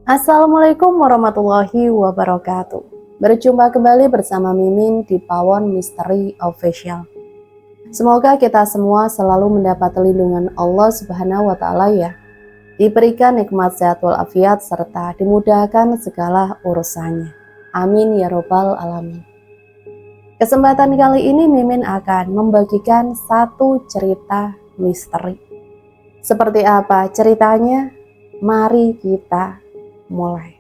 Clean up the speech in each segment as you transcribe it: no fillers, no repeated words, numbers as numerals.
Assalamualaikum warahmatullahi wabarakatuh. Berjumpa kembali bersama Mimin di Pawon Misteri Official. Semoga kita semua selalu mendapat lindungan Allah Subhanahu wa Ta'ala ya. Diberikan nikmat sehat walafiat serta dimudahkan segala urusannya. Amin ya robbal alamin. Kesempatan kali ini Mimin akan membagikan satu cerita misteri. Seperti apa ceritanya? Mari kita mulai.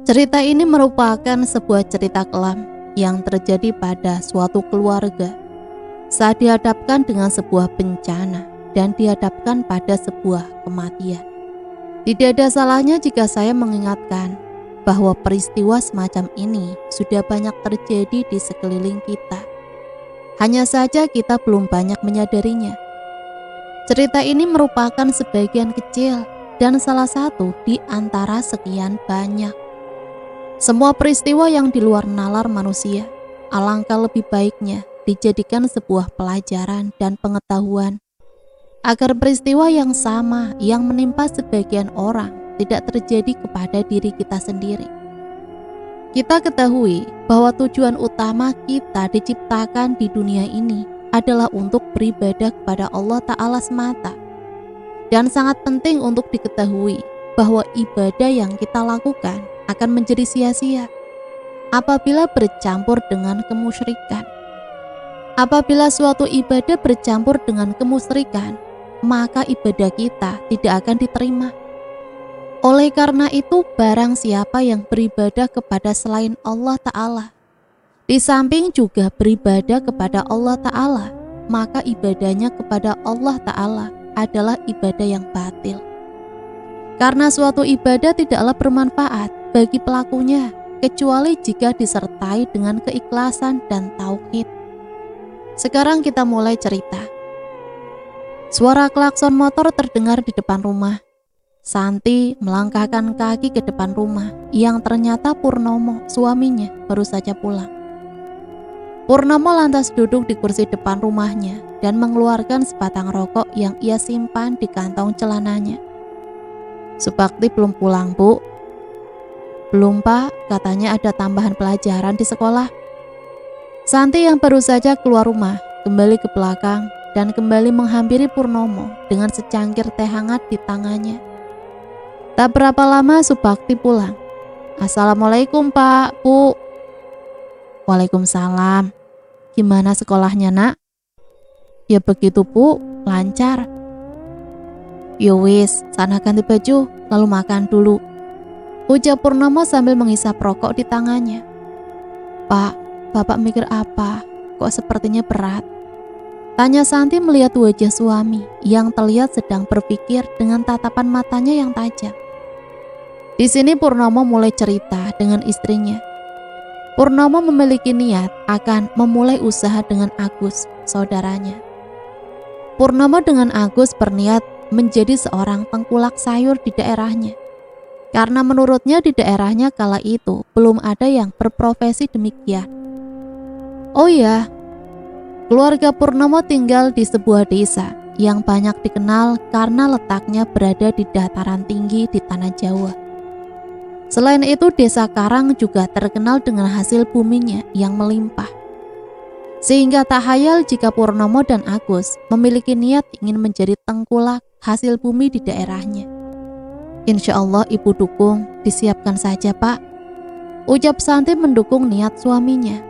Cerita ini merupakan sebuah cerita kelam yang terjadi pada suatu keluarga saat dihadapkan dengan sebuah bencana dan dihadapkan pada sebuah kematian. Tidak ada salahnya jika saya mengingatkan bahwa peristiwa semacam ini sudah banyak terjadi di sekeliling kita. Hanya saja kita belum banyak menyadarinya. Cerita ini merupakan sebagian kecil dan salah satu di antara sekian banyak. Semua peristiwa yang di luar nalar manusia, alangkah lebih baiknya dijadikan sebuah pelajaran dan pengetahuan agar peristiwa yang sama yang menimpa sebagian orang tidak terjadi kepada diri kita sendiri. Kita ketahui bahwa tujuan utama kita diciptakan di dunia ini adalah untuk beribadah kepada Allah Ta'ala semata. Dan sangat penting untuk diketahui bahwa ibadah yang kita lakukan akan menjadi sia-sia apabila bercampur dengan kemusyrikan. Apabila suatu ibadah bercampur dengan kemusyrikan, maka ibadah kita tidak akan diterima. Oleh karena itu, barang siapa yang beribadah kepada selain Allah Ta'ala, di samping juga beribadah kepada Allah Ta'ala, maka ibadahnya kepada Allah Ta'ala adalah ibadah yang batil. Karena suatu ibadah tidaklah bermanfaat bagi pelakunya, kecuali jika disertai dengan keikhlasan dan tauhid. Sekarang kita mulai cerita. Suara klakson motor terdengar di depan rumah. Santi melangkahkan kaki ke depan rumah yang ternyata Purnomo, suaminya, baru saja pulang. Purnomo lantas duduk di kursi depan rumahnya dan mengeluarkan sebatang rokok yang ia simpan di kantong celananya. Subakti belum pulang, Bu? Belum, Pak, katanya ada tambahan pelajaran di sekolah. Santi yang baru saja keluar rumah kembali ke belakang dan kembali menghampiri Purnomo dengan secangkir teh hangat di tangannya. Tak berapa lama Subakti pulang. Assalamualaikum, Pak, Bu. Waalaikumsalam. Gimana sekolahnya, Nak? Ya begitu, Bu, lancar. Yowis, sana ganti baju, lalu makan dulu, ujar Purnomo sambil menghisap rokok di tangannya. Pak, Bapak mikir apa? Kok sepertinya berat? Tanya Santi melihat wajah suami yang terlihat sedang berpikir dengan tatapan matanya yang tajam. Di sini Purnomo mulai cerita dengan istrinya. Purnomo memiliki niat akan memulai usaha dengan Agus, saudaranya. Purnomo dengan Agus berniat menjadi seorang pengkulak sayur di daerahnya. Karena menurutnya di daerahnya kala itu belum ada yang berprofesi demikian. Oh ya, keluarga Purnomo tinggal di sebuah desa yang banyak dikenal karena letaknya berada di dataran tinggi di tanah Jawa. Selain itu, desa Karang juga terkenal dengan hasil buminya yang melimpah. Sehingga tak hayal jika Purnomo dan Agus memiliki niat ingin menjadi tengkulak hasil bumi di daerahnya. Insya Allah ibu dukung, disiapkan saja, Pak, ucap Santi mendukung niat suaminya.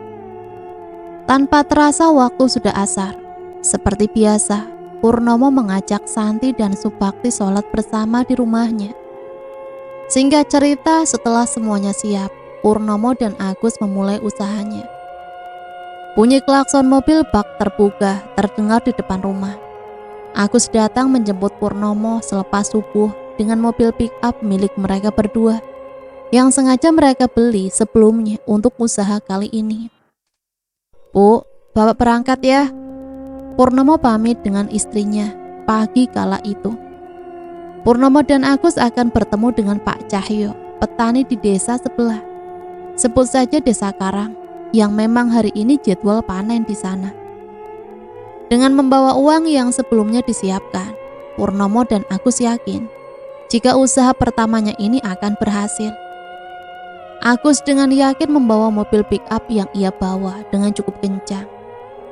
Tanpa terasa waktu sudah asar. Seperti biasa, Purnomo mengajak Santi dan Subakti sholat bersama di rumahnya. Singkat cerita, setelah semuanya siap, Purnomo dan Agus memulai usahanya. Bunyi klakson mobil bak terbuka terdengar di depan rumah. Agus datang menjemput Purnomo selepas subuh dengan mobil pick-up milik mereka berdua yang sengaja mereka beli sebelumnya untuk usaha kali ini. Bu, Bapak berangkat ya. Purnomo pamit dengan istrinya pagi kala itu. Purnomo dan Agus akan bertemu dengan Pak Cahyo, petani di desa sebelah. Sebut saja desa Karang, yang memang hari ini jadwal panen di sana. Dengan membawa uang yang sebelumnya disiapkan, Purnomo dan Agus yakin jika usaha pertamanya ini akan berhasil. Agus dengan yakin membawa mobil pick-up yang ia bawa dengan cukup kencang,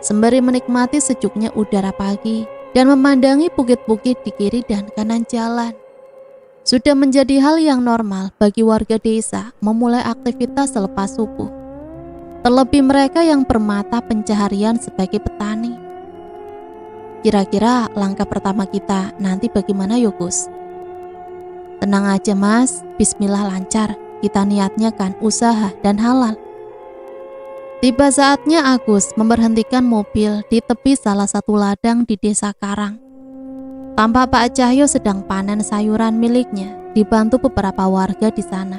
sembari menikmati sejuknya udara pagi dan memandangi bukit-bukit di kiri dan kanan jalan. Sudah menjadi hal yang normal bagi warga desa memulai aktivitas selepas subuh. Terlebih mereka yang bermata pencaharian sebagai petani. Kira-kira langkah pertama kita nanti bagaimana ya Gus? Tenang aja mas, bismillah lancar. Kita niatnya kan usaha dan halal. Tiba saatnya Agus memberhentikan mobil di tepi salah satu ladang di desa Karang. Tampak Pak Cahyo sedang panen sayuran miliknya, dibantu beberapa warga di sana.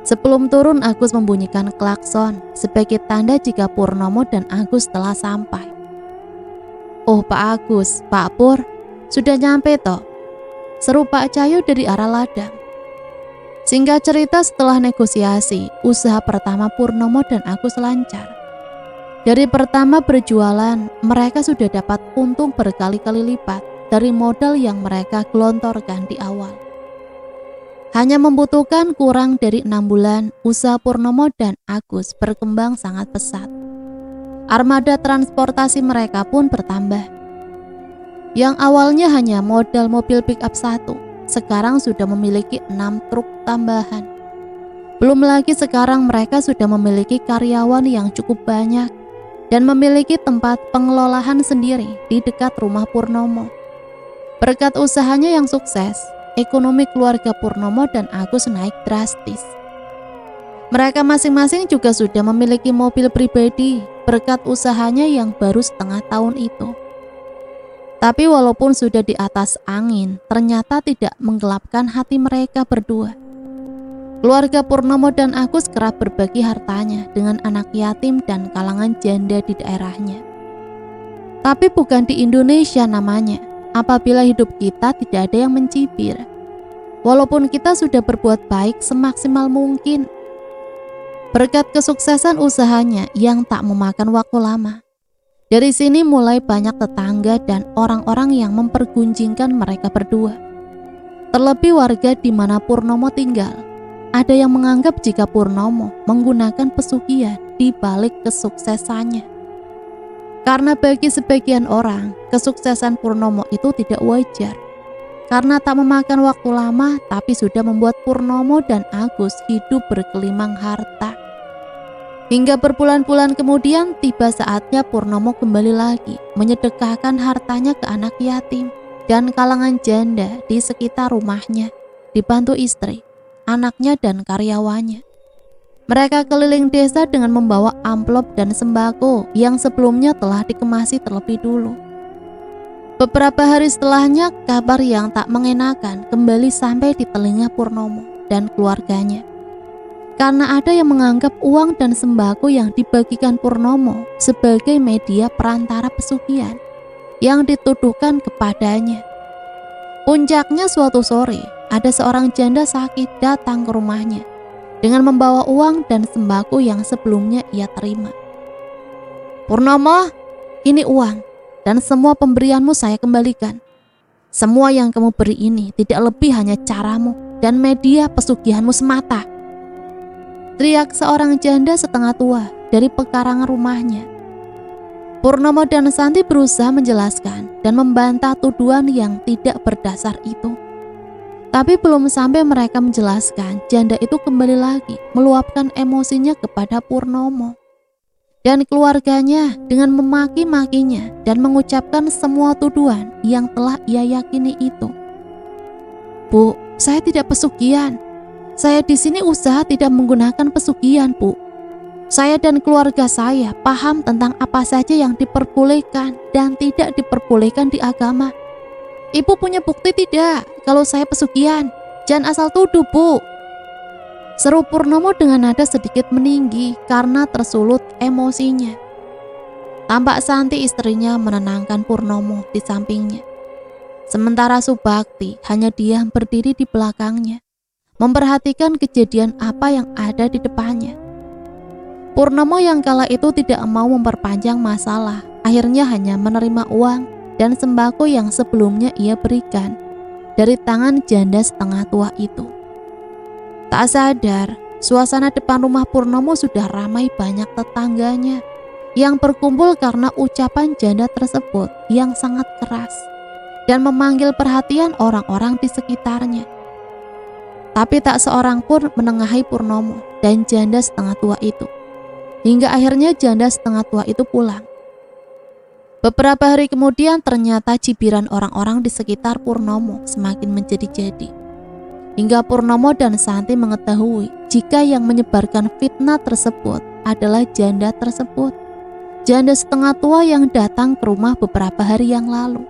Sebelum turun, Agus membunyikan klakson sebagai tanda jika Purnomo dan Agus telah sampai. "Oh Pak Agus, Pak Pur, sudah nyampe toh?" seru Pak Cahyo dari arah ladang. Singkat cerita, setelah negosiasi, usaha pertama Purnomo dan Agus lancar. Dari pertama berjualan, mereka sudah dapat untung berkali-kali lipat dari modal yang mereka gelontorkan di awal. Hanya membutuhkan kurang dari 6 bulan, usaha Purnomo dan Agus berkembang sangat pesat. Armada transportasi mereka pun bertambah. Yang awalnya hanya modal mobil pick-up 1, sekarang sudah memiliki 6 truk tambahan. Belum lagi sekarang mereka sudah memiliki karyawan yang cukup banyak dan memiliki tempat pengelolaan sendiri di dekat rumah Purnomo. Berkat usahanya yang sukses, ekonomi keluarga Purnomo dan Agus naik drastis. Mereka masing-masing juga sudah memiliki mobil pribadi berkat usahanya yang baru setengah tahun itu. Tapi walaupun sudah di atas angin, ternyata tidak menggelapkan hati mereka berdua. Keluarga Purnomo dan Agus kerap berbagi hartanya dengan anak yatim dan kalangan janda di daerahnya. Tapi bukan di Indonesia namanya, apabila hidup kita tidak ada yang mencibir. Walaupun kita sudah berbuat baik semaksimal mungkin. Berkat kesuksesan usahanya yang tak memakan waktu lama. Dari sini mulai banyak tetangga dan orang-orang yang mempergunjingkan mereka berdua. Terlebih warga di mana Purnomo tinggal. Ada yang menganggap jika Purnomo menggunakan pesugihan di balik kesuksesannya. Karena bagi sebagian orang, kesuksesan Purnomo itu tidak wajar. Karena tak memakan waktu lama, tapi sudah membuat Purnomo dan Agus hidup berkelimang harta. Hingga berbulan-bulan kemudian tiba saatnya Purnomo kembali lagi menyedekahkan hartanya ke anak yatim dan kalangan janda di sekitar rumahnya, dibantu istri, anaknya dan karyawannya. Mereka keliling desa dengan membawa amplop dan sembako yang sebelumnya telah dikemasi terlebih dulu. Beberapa hari setelahnya, kabar yang tak mengenakan kembali sampai di telinga Purnomo dan keluarganya. Karena ada yang menganggap uang dan sembako yang dibagikan Purnomo sebagai media perantara pesugihan yang dituduhkan kepadanya. Puncaknya suatu sore, ada seorang janda sakit datang ke rumahnya dengan membawa uang dan sembako yang sebelumnya ia terima. "Purnomo, ini uang dan semua pemberianmu saya kembalikan. Semua yang kamu beri ini tidak lebih hanya caramu dan media pesugihanmu semata," teriak seorang janda setengah tua dari pekarangan rumahnya. Purnomo dan Santi berusaha menjelaskan dan membantah tuduhan yang tidak berdasar itu. Tapi belum sampai mereka menjelaskan, janda itu kembali lagi meluapkan emosinya kepada Purnomo dan keluarganya dengan memaki-makinya dan mengucapkan semua tuduhan yang telah ia yakini itu. "Bu, saya tidak pesugihan. Saya di sini usaha tidak menggunakan pesugihan, Bu. Saya dan keluarga saya paham tentang apa saja yang diperbolehkan dan tidak diperbolehkan di agama. Ibu punya bukti tidak kalau saya pesugihan? Jangan asal tuduh, Bu," seru Purnomo dengan nada sedikit meninggi karena tersulut emosinya. Tampak Santi istrinya menenangkan Purnomo di sampingnya. Sementara Subakti hanya diam berdiri di belakangnya, memperhatikan kejadian apa yang ada di depannya. Purnomo yang kala itu tidak mau memperpanjang masalah, akhirnya hanya menerima uang dan sembako yang sebelumnya ia berikan dari tangan janda setengah tua itu. Tak sadar, suasana depan rumah Purnomo sudah ramai banyak tetangganya yang berkumpul karena ucapan janda tersebut yang sangat keras dan memanggil perhatian orang-orang di sekitarnya. Tapi tak seorang pun menengahi Purnomo dan janda setengah tua itu. Hingga akhirnya janda setengah tua itu pulang. Beberapa hari kemudian ternyata cibiran orang-orang di sekitar Purnomo semakin menjadi-jadi. Hingga Purnomo dan Santi mengetahui jika yang menyebarkan fitnah tersebut adalah janda tersebut. Janda setengah tua yang datang ke rumah beberapa hari yang lalu.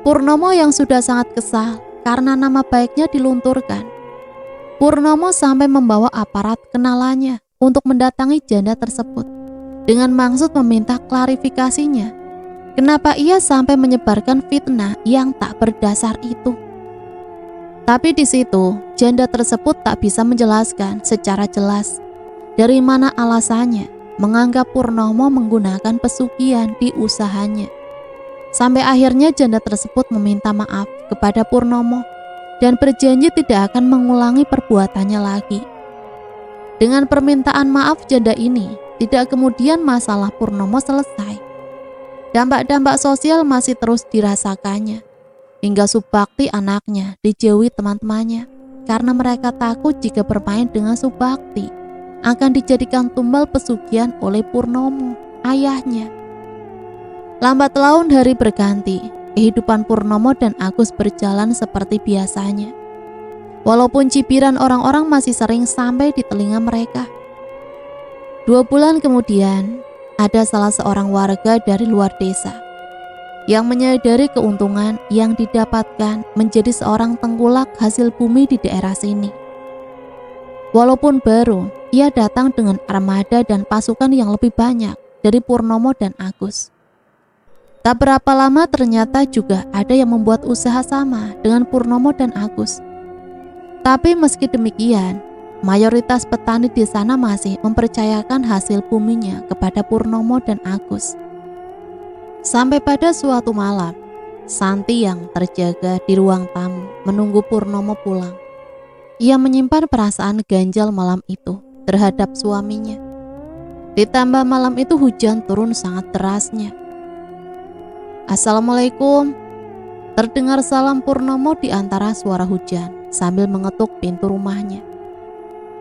Purnomo yang sudah sangat kesal karena nama baiknya dilunturkan. Purnomo sampai membawa aparat kenalannya untuk mendatangi janda tersebut dengan maksud meminta klarifikasinya. Kenapa ia sampai menyebarkan fitnah yang tak berdasar itu? Tapi di situ, janda tersebut tak bisa menjelaskan secara jelas dari mana alasannya menganggap Purnomo menggunakan pesugihan di usahanya. Sampai akhirnya janda tersebut meminta maaf kepada Purnomo dan berjanji tidak akan mengulangi perbuatannya lagi. Dengan permintaan maaf janda ini, tidak kemudian masalah Purnomo selesai. Dampak-dampak sosial masih terus dirasakannya, hingga Subakti anaknya dijauhi teman-temannya karena mereka takut jika bermain dengan Subakti akan dijadikan tumbal pesugihan oleh Purnomo, ayahnya. Lambat laun hari berganti, kehidupan Purnomo dan Agus berjalan seperti biasanya. Walaupun cibiran orang-orang masih sering sampai di telinga mereka. 2 bulan kemudian, ada salah seorang warga dari luar desa yang menyadari keuntungan yang didapatkan menjadi seorang tengkulak hasil bumi di daerah sini. Walaupun baru, ia datang dengan armada dan pasukan yang lebih banyak dari Purnomo dan Agus. Tak berapa lama ternyata juga ada yang membuat usaha sama dengan Purnomo dan Agus. Tapi meski demikian, mayoritas petani di sana masih mempercayakan hasil buminya kepada Purnomo dan Agus. Sampai pada suatu malam, Santi yang terjaga di ruang tamu menunggu Purnomo pulang. Ia menyimpan perasaan ganjal malam itu terhadap suaminya. Ditambah malam itu hujan turun sangat derasnya. "Assalamualaikum," terdengar salam Purnomo di antara suara hujan sambil mengetuk pintu rumahnya.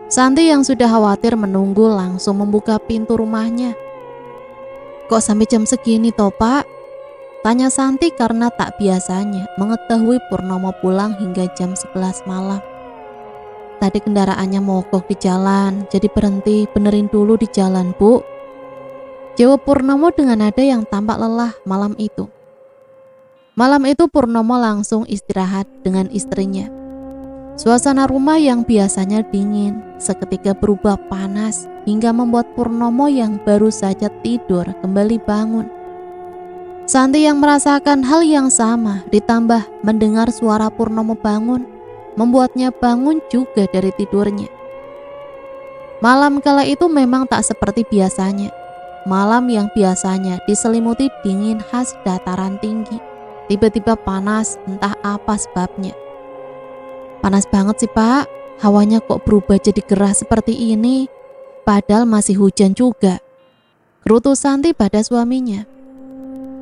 Santi yang sudah khawatir menunggu langsung membuka pintu rumahnya. "Kok sampai jam segini toh, Pak?" tanya Santi karena tak biasanya mengetahui Purnomo pulang hingga jam 11 malam. "Tadi kendaraannya mogok di jalan, jadi berhenti benerin dulu di jalan, Bu," jawab Purnomo dengan nada yang tampak lelah malam itu. Malam itu Purnomo langsung istirahat dengan istrinya. Suasana rumah yang biasanya dingin seketika berubah panas hingga membuat Purnomo yang baru saja tidur kembali bangun. Santi yang merasakan hal yang sama ditambah mendengar suara Purnomo bangun membuatnya bangun juga dari tidurnya. Malam kala itu memang tak seperti biasanya. Malam yang biasanya diselimuti dingin khas dataran tinggi, tiba-tiba panas entah apa sebabnya. "Panas banget sih, Pak. Hawanya kok berubah jadi gerah seperti ini, padahal masih hujan juga," gerutu Santi pada suaminya.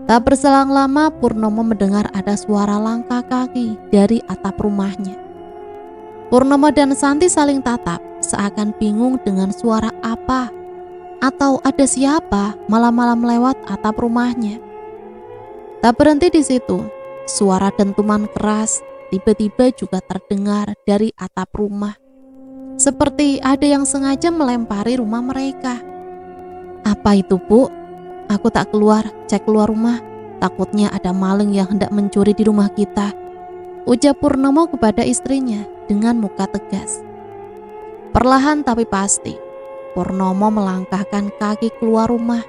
Tak berselang lama Purnomo mendengar ada suara langkah kaki dari atap rumahnya. Purnomo dan Santi saling tatap seakan bingung dengan suara apa atau ada siapa malam-malam lewat atap rumahnya. Tak berhenti di situ, suara dentuman keras tiba-tiba juga terdengar dari atap rumah. Seperti ada yang sengaja melempari rumah mereka. "Apa itu, Bu? Aku tak keluar, cek keluar rumah. Takutnya ada maling yang hendak mencuri di rumah kita," ujar Purnomo kepada istrinya dengan muka tegas. Perlahan tapi pasti, Purnomo melangkahkan kaki keluar rumah.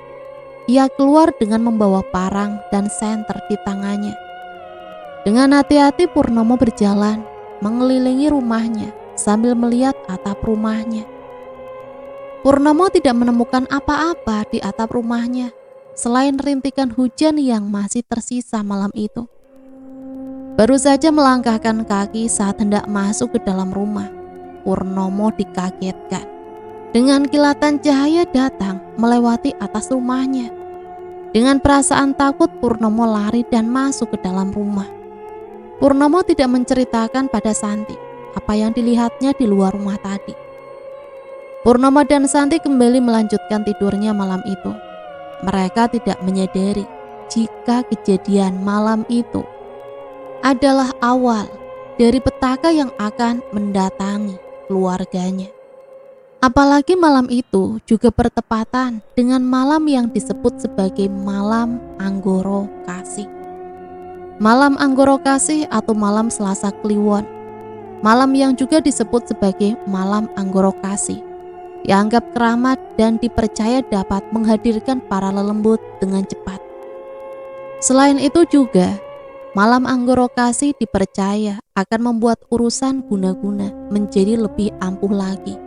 Ia keluar dengan membawa parang dan senter di tangannya. Dengan hati-hati Purnomo berjalan mengelilingi rumahnya sambil melihat atap rumahnya. Purnomo tidak menemukan apa-apa di atap rumahnya. selain rintikan hujan yang masih tersisa malam itu. Baru saja melangkahkan kaki saat hendak masuk ke dalam rumah, Purnomo dikagetkan dengan kilatan cahaya datang melewati atas rumahnya. Dengan perasaan takut, Purnomo lari dan masuk ke dalam rumah. Purnomo tidak menceritakan pada Santi apa yang dilihatnya di luar rumah tadi. Purnomo dan Santi kembali melanjutkan tidurnya malam itu. Mereka tidak menyadari jika kejadian malam itu adalah awal dari petaka yang akan mendatangi keluarganya. Apalagi malam itu juga bertepatan dengan malam yang disebut sebagai malam Anggoro Kasih. Malam Anggoro Kasih atau malam Selasa Kliwon. Malam yang juga disebut sebagai malam Anggoro Kasih, dianggap keramat dan dipercaya dapat menghadirkan para lelembut dengan cepat. Selain itu juga, malam Anggoro Kasih dipercaya akan membuat urusan guna-guna menjadi lebih ampuh lagi.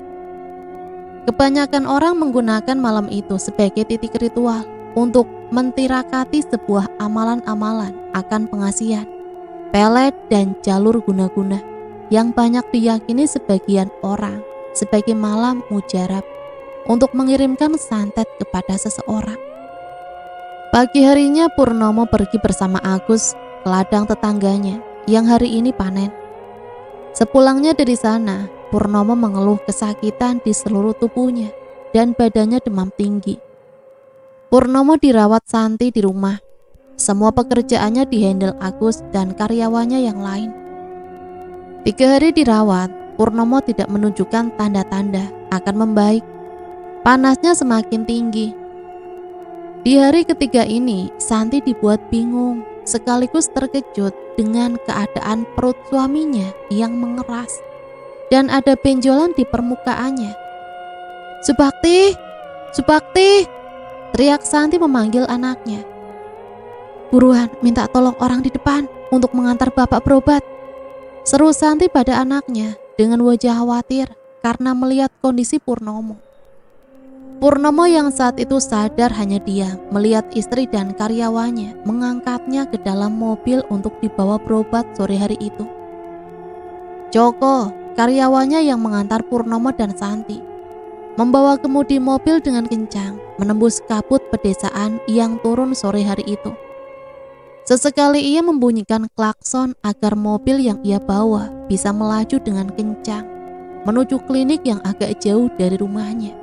Kebanyakan orang menggunakan malam itu sebagai titik ritual untuk mentirakati sebuah amalan-amalan akan pengasihan, pelet, dan jalur guna-guna yang banyak diyakini sebagian orang sebagai malam mujarab untuk mengirimkan santet kepada seseorang. Pagi harinya Purnomo pergi bersama Agus ke ladang tetangganya yang hari ini panen. Sepulangnya dari sana, Purnomo mengeluh kesakitan di seluruh tubuhnya dan badannya demam tinggi. Purnomo dirawat Santi di rumah. Semua pekerjaannya dihandle Agus dan karyawannya yang lain. 3 hari dirawat, Purnomo tidak menunjukkan tanda-tanda akan membaik. Panasnya semakin tinggi. Di hari ketiga ini, Santi dibuat bingung sekaligus terkejut dengan keadaan perut suaminya yang mengeras dan ada benjolan di permukaannya. "Subakti, Subakti!" teriak Santi memanggil anaknya. "Buruan minta tolong orang di depan untuk mengantar bapak berobat," seru Santi pada anaknya dengan wajah khawatir karena melihat kondisi Purnomo. Purnomo yang saat itu sadar hanya dia melihat istri dan karyawannya mengangkatnya ke dalam mobil untuk dibawa berobat sore hari itu. Joko, karyawannya yang mengantar Purnomo dan Santi, membawa kemudi mobil dengan kencang menembus kabut pedesaan yang turun sore hari itu. Sesekali ia membunyikan klakson agar mobil yang ia bawa bisa melaju dengan kencang menuju klinik yang agak jauh dari rumahnya.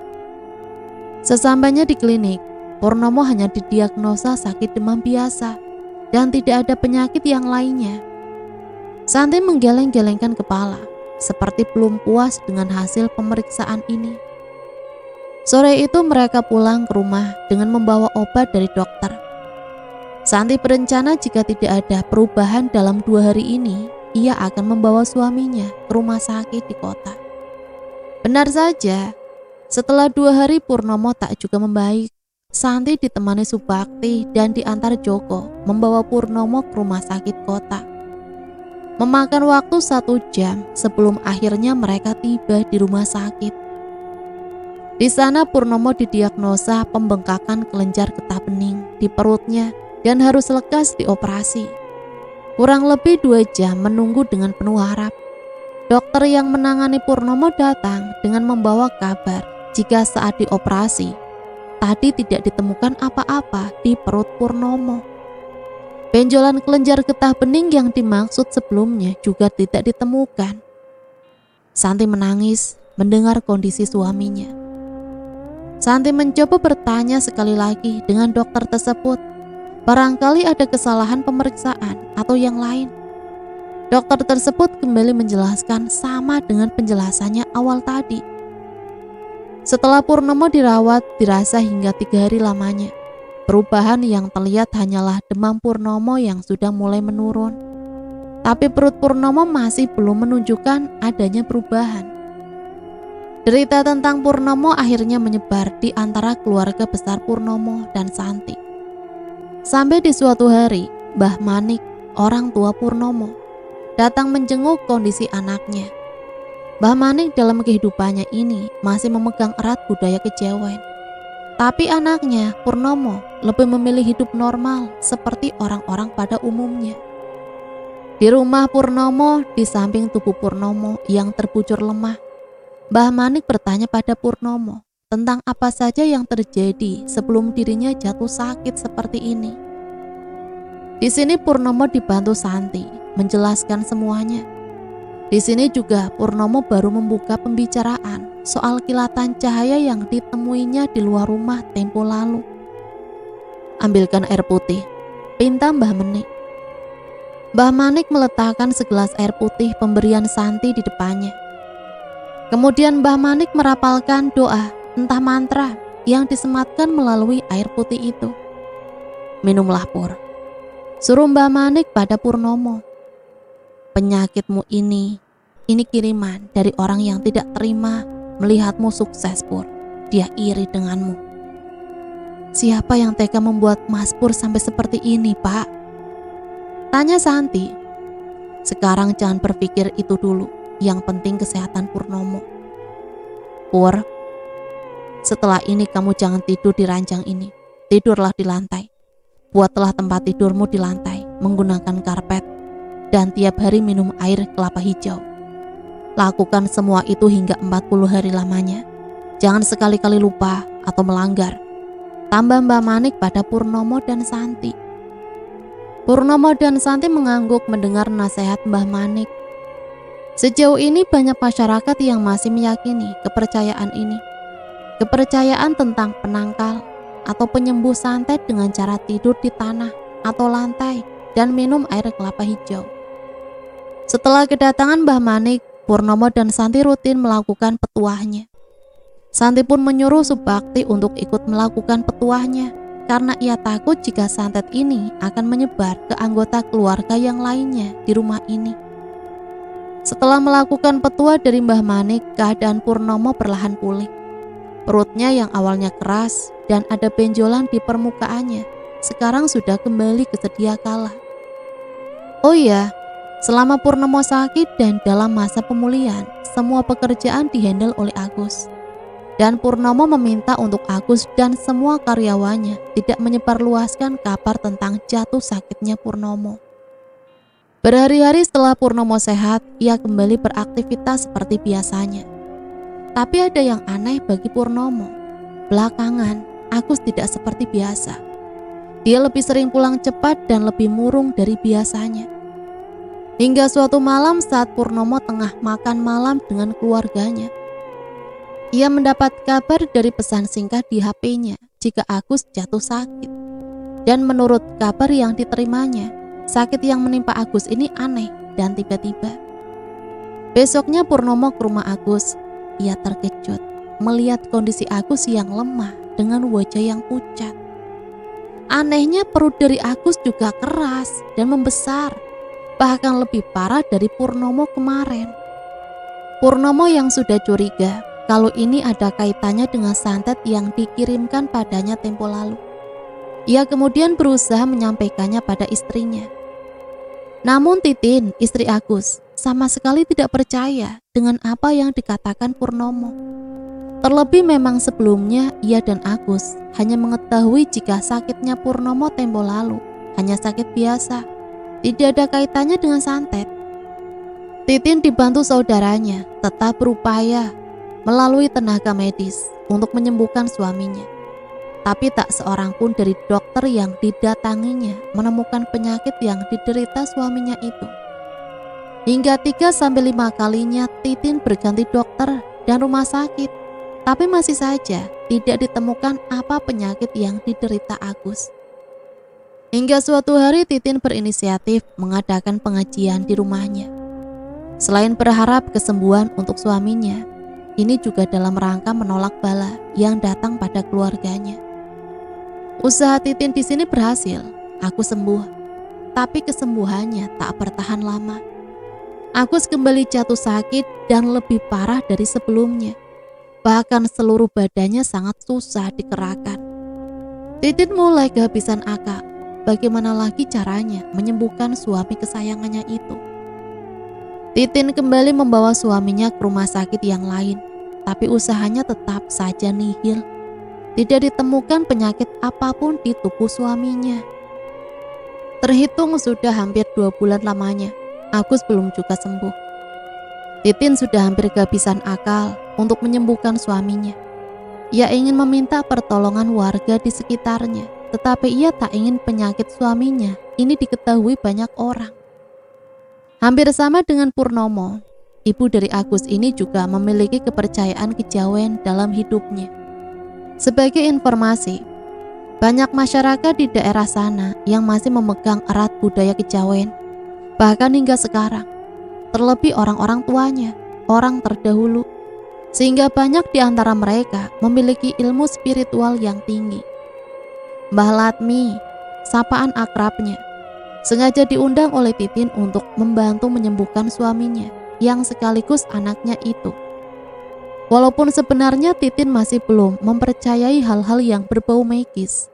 Sesampainya di klinik, Purnomo hanya didiagnosa sakit demam biasa dan tidak ada penyakit yang lainnya. Santi menggeleng-gelengkan kepala, seperti belum puas dengan hasil pemeriksaan ini. Sore itu mereka pulang ke rumah dengan membawa obat dari dokter. Santi berencana jika tidak ada perubahan dalam 2 hari ini, ia akan membawa suaminya ke rumah sakit di kota. Benar saja, setelah 2 hari Purnomo tak juga membaik. Santi ditemani Subakti dan diantar Joko membawa Purnomo ke rumah sakit kota. Memakan waktu 1 jam sebelum akhirnya mereka tiba di rumah sakit. Di sana Purnomo didiagnosa pembengkakan kelenjar getah bening di perutnya dan harus lekas dioperasi. Kurang lebih 2 jam menunggu dengan penuh harap. Dokter yang menangani Purnomo datang dengan membawa kabar jika saat dioperasi tadi tidak ditemukan apa-apa di perut Purnomo. Benjolan kelenjar getah bening yang dimaksud sebelumnya juga tidak ditemukan. Santi menangis mendengar kondisi suaminya. Santi mencoba bertanya sekali lagi dengan dokter tersebut. Barangkali ada kesalahan pemeriksaan atau yang lain. Dokter tersebut kembali menjelaskan sama dengan penjelasannya awal tadi. Setelah Purnomo dirawat dirasa hingga 3 hari lamanya. Perubahan yang terlihat hanyalah demam Purnomo yang sudah mulai menurun. Tapi perut Purnomo masih belum menunjukkan adanya perubahan. Derita tentang Purnomo akhirnya menyebar di antara keluarga besar Purnomo dan Santi. Sampai di suatu hari, Mbah Manik, orang tua Purnomo, datang menjenguk kondisi anaknya. Mbah Manik dalam kehidupannya ini masih memegang erat budaya kejawen. Tapi anaknya, Purnomo, lebih memilih hidup normal seperti orang-orang pada umumnya. Di rumah Purnomo, di samping tubuh Purnomo yang terbujur lemah, Mbah Manik bertanya pada Purnomo tentang apa saja yang terjadi sebelum dirinya jatuh sakit seperti ini. Di sini Purnomo dibantu Santi menjelaskan semuanya. Di sini juga Purnomo baru membuka pembicaraan soal kilatan cahaya yang ditemuinya di luar rumah tempo lalu. Ambilkan air putih, pinta Mbah Manik. Mbah Manik meletakkan segelas air putih pemberian Santi di depannya. Kemudian Mbah Manik merapalkan doa, entah mantra, yang disematkan melalui air putih itu. Minumlah Pur, suruh Mbah Manik pada Purnomo. Penyakitmu ini kiriman dari orang yang tidak terima melihatmu sukses Pur. Dia iri denganmu. Siapa yang tega membuat Mas Pur sampai seperti ini, Pak? Tanya Santi. Sekarang jangan berpikir itu dulu. Yang penting kesehatan Purnomo. Pur, setelah ini kamu jangan tidur di ranjang ini. Tidurlah di lantai. Buatlah tempat tidurmu di lantai menggunakan karpet. Dan tiap hari minum air kelapa hijau. Lakukan semua itu hingga 40 hari lamanya. Jangan sekali-kali lupa atau melanggar. Tambah Mbah Manik pada Purnomo dan Santi. Purnomo dan Santi mengangguk mendengar nasihat Mbah Manik. Sejauh ini banyak masyarakat yang masih meyakini kepercayaan ini. Kepercayaan tentang penangkal atau penyembuh santet dengan cara tidur di tanah atau lantai dan minum air kelapa hijau. Setelah kedatangan Mbah Manik, Purnomo dan Santi rutin melakukan petuahnya. Santi pun menyuruh Subakti untuk ikut melakukan petuahnya karena ia takut jika santet ini akan menyebar ke anggota keluarga yang lainnya di rumah ini. Setelah melakukan petua dari Mbah Manik, keadaan Purnomo perlahan pulih. Perutnya yang awalnya keras dan ada benjolan di permukaannya, sekarang sudah kembali ke sedia kala. Oh iya, selama Purnomo sakit dan dalam masa pemulihan, semua pekerjaan dihandle oleh Agus. Dan Purnomo meminta untuk Agus dan semua karyawannya tidak menyebarluaskan kabar tentang jatuh sakitnya Purnomo. Berhari-hari setelah Purnomo sehat, ia kembali beraktivitas seperti biasanya. Tapi ada yang aneh bagi Purnomo. Belakangan, Agus tidak seperti biasa. Dia lebih sering pulang cepat dan lebih murung dari biasanya. Hingga suatu malam saat Purnomo tengah makan malam dengan keluarganya, ia mendapat kabar dari pesan singkat di HP-nya jika Agus jatuh sakit. Dan menurut kabar yang diterimanya, sakit yang menimpa Agus ini aneh dan tiba-tiba. Besoknya Purnomo ke rumah Agus. Ia terkejut melihat kondisi Agus yang lemah dengan wajah yang pucat. Anehnya perut dari Agus juga keras dan membesar, bahkan lebih parah dari Purnomo kemarin. Purnomo yang sudah curiga kalau ini ada kaitannya dengan santet yang dikirimkan padanya tempo lalu. Ia kemudian berusaha menyampaikannya pada istrinya. Namun Titin, istri Agus, sama sekali tidak percaya dengan apa yang dikatakan Purnomo. Terlebih memang sebelumnya ia dan Agus hanya mengetahui jika sakitnya Purnomo tempo lalu hanya sakit biasa, tidak ada kaitannya dengan santet. Titin dibantu saudaranya tetap berupaya melalui tenaga medis untuk menyembuhkan suaminya. Tapi tak seorang pun dari dokter yang didatanginya menemukan penyakit yang diderita suaminya itu. Hingga 3-5 kalinya Titin berganti dokter dan rumah sakit, tapi masih saja tidak ditemukan apa penyakit yang diderita Agus. Hingga suatu hari Titin berinisiatif mengadakan pengajian di rumahnya. Selain berharap kesembuhan untuk suaminya, ini juga dalam rangka menolak bala yang datang pada keluarganya. Usaha Titin di sini berhasil, Agus sembuh, tapi kesembuhannya tak bertahan lama. Agus kembali jatuh sakit dan lebih parah dari sebelumnya. Bahkan seluruh badannya sangat susah digerakkan. Titin mulai kehabisan akal. Bagaimana lagi caranya menyembuhkan suami kesayangannya itu? Titin kembali membawa suaminya ke rumah sakit yang lain, tapi usahanya tetap saja nihil. tidak ditemukan penyakit apapun di tubuh suaminya. Terhitung sudah hampir 2 bulan lamanya, Agus belum juga sembuh. Titin sudah hampir kehabisan akal untuk menyembuhkan suaminya. Ia ingin meminta pertolongan warga di sekitarnya, tetapi ia tak ingin penyakit suaminya ini diketahui banyak orang. Hampir sama dengan Purnomo, ibu dari Agus ini juga memiliki kepercayaan kejawen dalam hidupnya. Sebagai informasi, banyak masyarakat di daerah sana yang masih memegang erat budaya kejawen, bahkan hingga sekarang. Terlebih orang-orang tuanya, orang terdahulu, sehingga banyak di antara mereka memiliki ilmu spiritual yang tinggi. Mbah Latmi, sapaan akrabnya, sengaja diundang oleh Titin untuk membantu menyembuhkan suaminya yang sekaligus anaknya itu. Walaupun sebenarnya Titin masih belum mempercayai hal-hal yang berbau magis,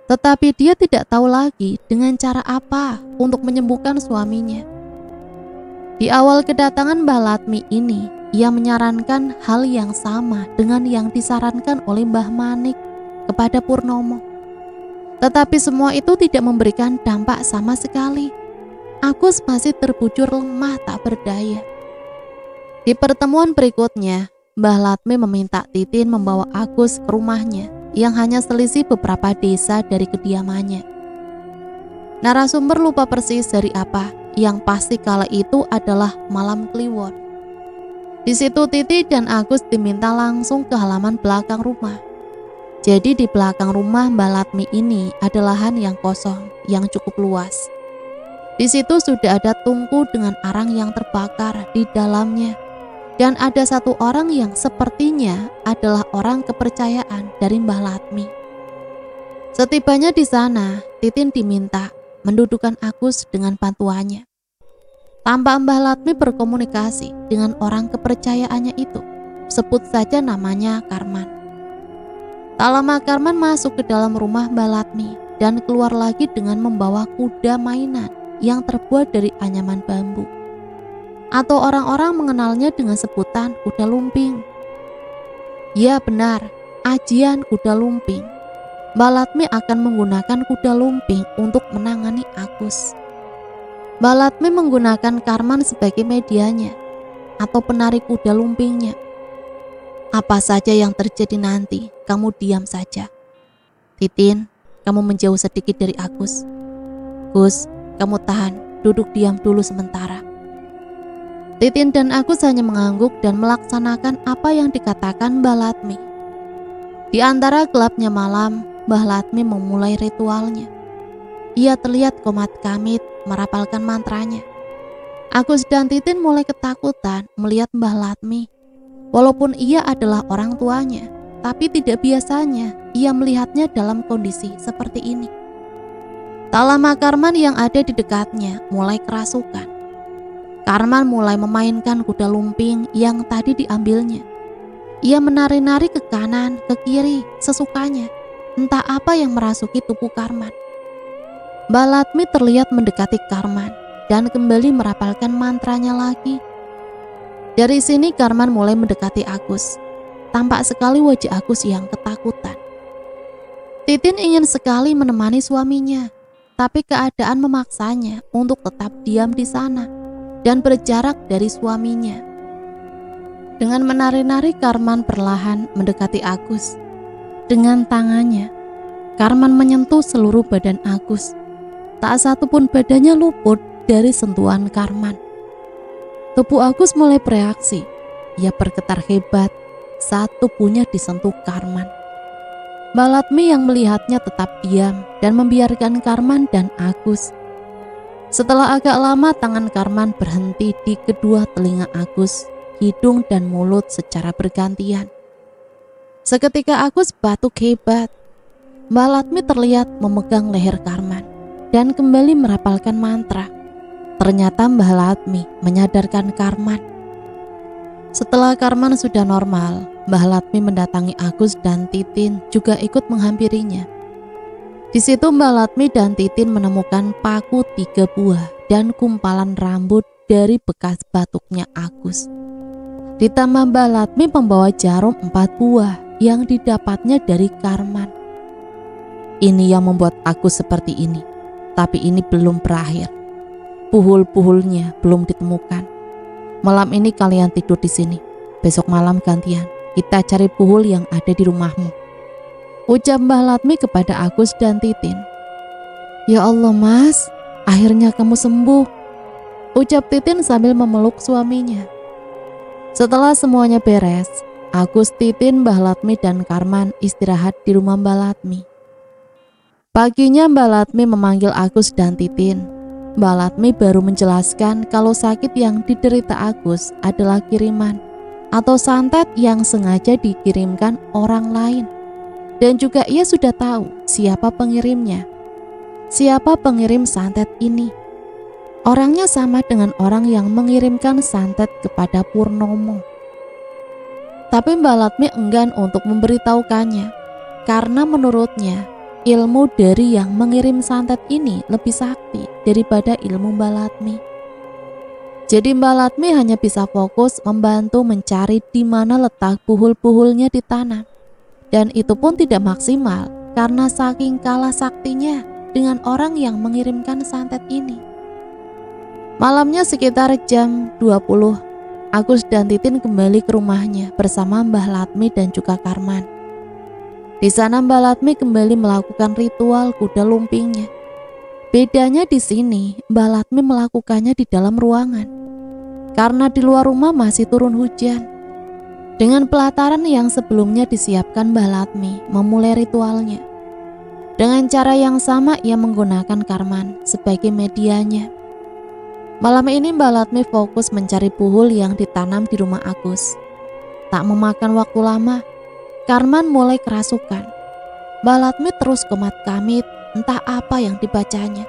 tetapi dia tidak tahu lagi dengan cara apa untuk menyembuhkan suaminya. Di awal kedatangan Mbah Latmi ini, ia menyarankan hal yang sama dengan yang disarankan oleh Mbah Manik kepada Purnomo. Tetapi semua itu tidak memberikan dampak sama sekali. Agus masih terbujur lemah tak berdaya. Di pertemuan berikutnya, Mbah Latmi meminta Titin membawa Agus ke rumahnya yang hanya selisih beberapa desa dari kediamannya. Narasumber lupa persis dari apa, yang pasti kala itu adalah malam Kliwon. Di situ Titi dan Agus diminta langsung ke halaman belakang rumah. Jadi di belakang rumah Mbah Latmi ini ada lahan yang kosong yang cukup luas. Di situ sudah ada tungku dengan arang yang terbakar di dalamnya. Dan ada satu orang yang sepertinya adalah orang kepercayaan dari Mbah Latmi. Setibanya di sana, Titin diminta mendudukkan Agus dengan bantuannya. Tanpa Mbah Latmi berkomunikasi dengan orang kepercayaannya itu, sebut saja namanya Karman. Tak lama Karman masuk ke dalam rumah Mbah Latmi dan keluar lagi dengan membawa kuda mainan yang terbuat dari anyaman bambu. Atau orang-orang mengenalnya dengan sebutan kuda lumping. Ya benar, ajian kuda lumping. Mbah Latmi akan menggunakan kuda lumping untuk menangani Agus. Mbah Latmi menggunakan Karman sebagai medianya atau penarik kuda lumpingnya. Apa saja yang terjadi nanti, kamu diam saja. Titin, kamu menjauh sedikit dari Agus. Gus, kamu tahan, duduk diam dulu sementara. Titin dan Agus hanya mengangguk dan melaksanakan apa yang dikatakan Mbah Latmi. Di antara gelapnya malam, Mbah Latmi memulai ritualnya. Ia terlihat komat kamit merapalkan mantranya. Agus dan Titin mulai ketakutan melihat Mbah Latmi. Walaupun ia adalah orang tuanya, tapi tidak biasanya ia melihatnya dalam kondisi seperti ini. Tak lama Karman yang ada di dekatnya mulai kerasukan. Karman mulai memainkan kuda lumping yang tadi diambilnya. Ia menari-nari ke kanan, ke kiri, sesukanya. Entah apa yang merasuki tubuh Karman. Mbah Latmi terlihat mendekati Karman dan kembali merapalkan mantranya lagi. Dari sini Karman mulai mendekati Agus. Tampak sekali wajah Agus yang ketakutan. Titin ingin sekali menemani suaminya, tapi keadaan memaksanya untuk tetap diam di sana dan berjarak dari suaminya. Dengan menari-nari Karman perlahan mendekati Agus. Dengan tangannya, Karman menyentuh seluruh badan Agus. Tak satu pun badannya luput dari sentuhan Karman. Tubuh Agus mulai bereaksi. Ia bergetar hebat saat tubuhnya disentuh Karman. Mbah Latmi yang melihatnya tetap diam dan membiarkan Karman dan Agus. Setelah agak lama tangan Karman berhenti di kedua telinga Agus, hidung dan mulut secara bergantian. Seketika Agus batuk hebat. Mbah Latmi terlihat memegang leher Karman dan kembali merapalkan mantra. Ternyata Mbah Latmi menyadarkan Karman. Setelah Karman sudah normal, Mbah Latmi mendatangi Agus dan Titin juga ikut menghampirinya. Di situ Mbah Latmi dan Titin menemukan paku 3 buah dan kumpalan rambut dari bekas batuknya Agus. Ditambah Mbah Latmi membawa jarum 4 buah yang didapatnya dari Karman. Ini yang membuat aku seperti ini, tapi ini belum berakhir. Puhul-puhulnya belum ditemukan. Malam ini kalian tidur di sini. Besok malam gantian, kita cari puhul yang ada di rumahmu. Ucap Mbah Latmi kepada Agus dan Titin. Ya Allah Mas, akhirnya kamu sembuh. Ucap Titin sambil memeluk suaminya. Setelah semuanya beres, Agus, Titin, Mbah Latmi, dan Karman istirahat di rumah Mbah Latmi. Paginya Mbah Latmi memanggil Agus dan Titin. Mbah Latmi baru menjelaskan kalau sakit yang diderita Agus adalah kiriman atau santet yang sengaja dikirimkan orang lain. Dan juga ia sudah tahu siapa pengirimnya. Siapa pengirim santet ini? Orangnya sama dengan orang yang mengirimkan santet kepada Purnomo. Tapi Mbah Latmi enggan untuk memberitahukannya karena menurutnya ilmu dari yang mengirim santet ini lebih sakti daripada ilmu Mbah Latmi. Jadi Mbah Latmi hanya bisa fokus membantu mencari di mana letak puhul-puhulnya ditanam. Dan itu pun tidak maksimal karena saking kalah saktinya dengan orang yang mengirimkan santet ini. Malamnya sekitar jam 20, Agus dan Titin kembali ke rumahnya bersama Mbah Latmi dan juga Karman. Di sana Mbah Latmi kembali melakukan ritual kuda lumpingnya. Bedanya di sini, Mbah Latmi melakukannya di dalam ruangan. Karena di luar rumah masih turun hujan. Dengan pelataran yang sebelumnya disiapkan Mbah Latmi memulai ritualnya. Dengan cara yang sama ia menggunakan Karman sebagai medianya. Malam ini Mbah Latmi fokus mencari puhul yang ditanam di rumah Agus. Tak memakan waktu lama, Karman mulai kerasukan. Mbah Latmi terus komat-kamit, entah apa yang dibacanya.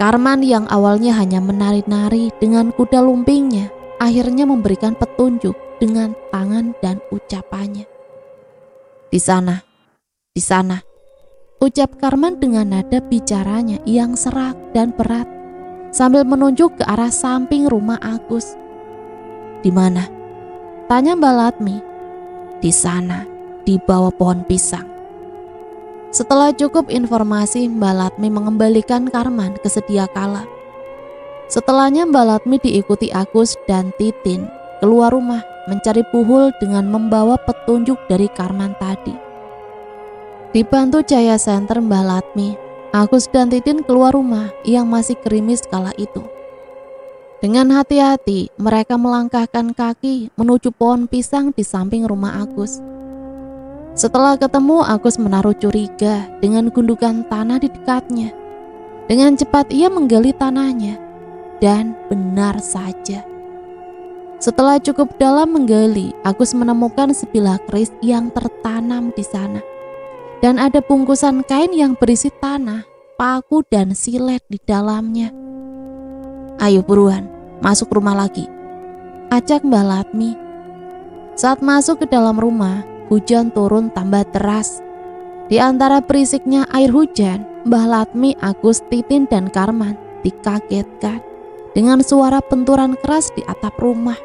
Karman yang awalnya hanya menari-nari dengan kuda lumpingnya, akhirnya memberikan petunjuk dengan tangan dan ucapannya. Di sana, ucap Karman dengan nada bicaranya yang serak dan berat, sambil menunjuk ke arah samping rumah Agus. Di mana? Tanya Mbah Latmi. Di sana, di bawah pohon pisang. Setelah cukup informasi, Mbah Latmi mengembalikan Karman ke sedia kala. Setelahnya Mbah Latmi diikuti Agus dan Titin keluar rumah mencari puhul dengan membawa petunjuk dari Karman tadi. Dibantu Jaya Center Mbah Latmi, Agus dan Titin keluar rumah yang masih gerimis kala itu. Dengan hati-hati, mereka melangkahkan kaki menuju pohon pisang di samping rumah Agus. Setelah ketemu, Agus menaruh curiga dengan gundukan tanah di dekatnya. Dengan cepat ia menggali tanahnya, dan benar saja. Setelah cukup dalam menggali, Agus menemukan sebilah keris yang tertanam di sana. Dan ada bungkusan kain yang berisi tanah, paku, dan silet di dalamnya. Ayo buruan, masuk rumah lagi, ajak Mbah Latmi. Saat masuk ke dalam rumah, hujan turun tambah deras. Di antara berisiknya air hujan, Mbah Latmi, Agus, Titin, dan Karman dikagetkan dengan suara benturan keras di atap rumah.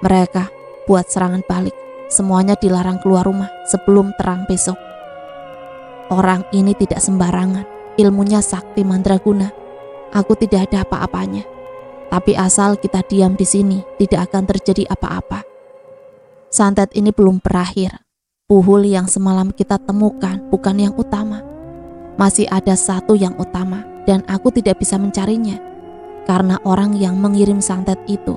Mereka buat serangan balik. Semuanya dilarang keluar rumah sebelum terang besok. Orang ini tidak sembarangan, ilmunya sakti mandraguna. Aku tidak ada apa-apanya. Tapi asal kita diam di sini, tidak akan terjadi apa-apa. Santet ini belum berakhir. Puhul yang semalam kita temukan bukan yang utama. Masih ada satu yang utama, dan aku tidak bisa mencarinya. Karena orang yang mengirim santet itu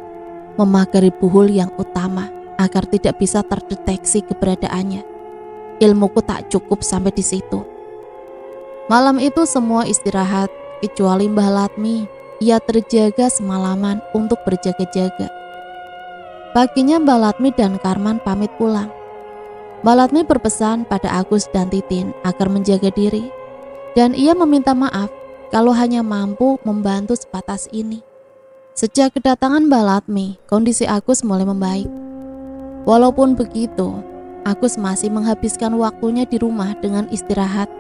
memagari puhul yang utama agar tidak bisa terdeteksi keberadaannya. Ilmuku tak cukup sampai di situ. Malam itu semua istirahat, kecuali Mbah Latmi. Ia terjaga semalaman untuk berjaga-jaga. Paginya Mbah Latmi dan Karman pamit pulang. Mbah Latmi berpesan pada Agus dan Titin agar menjaga diri, dan ia meminta maaf kalau hanya mampu membantu sebatas ini. Sejak kedatangan Mbah Latmi, kondisi Agus mulai membaik. Walaupun begitu, Agus masih menghabiskan waktunya di rumah dengan istirahat.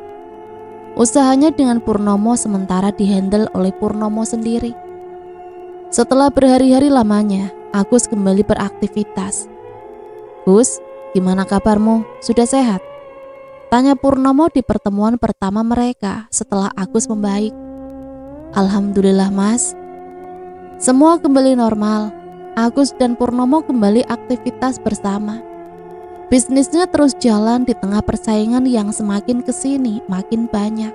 Usahanya dengan Purnomo sementara dihandle oleh Purnomo sendiri. Setelah berhari-hari lamanya, Agus kembali beraktivitas. Gus, gimana kabarmu? Sudah sehat? Tanya Purnomo di pertemuan pertama mereka setelah Agus membaik. Alhamdulillah mas. Semua kembali normal. Agus dan Purnomo kembali aktivitas bersama. Bisnisnya terus jalan di tengah persaingan yang semakin kesini makin banyak.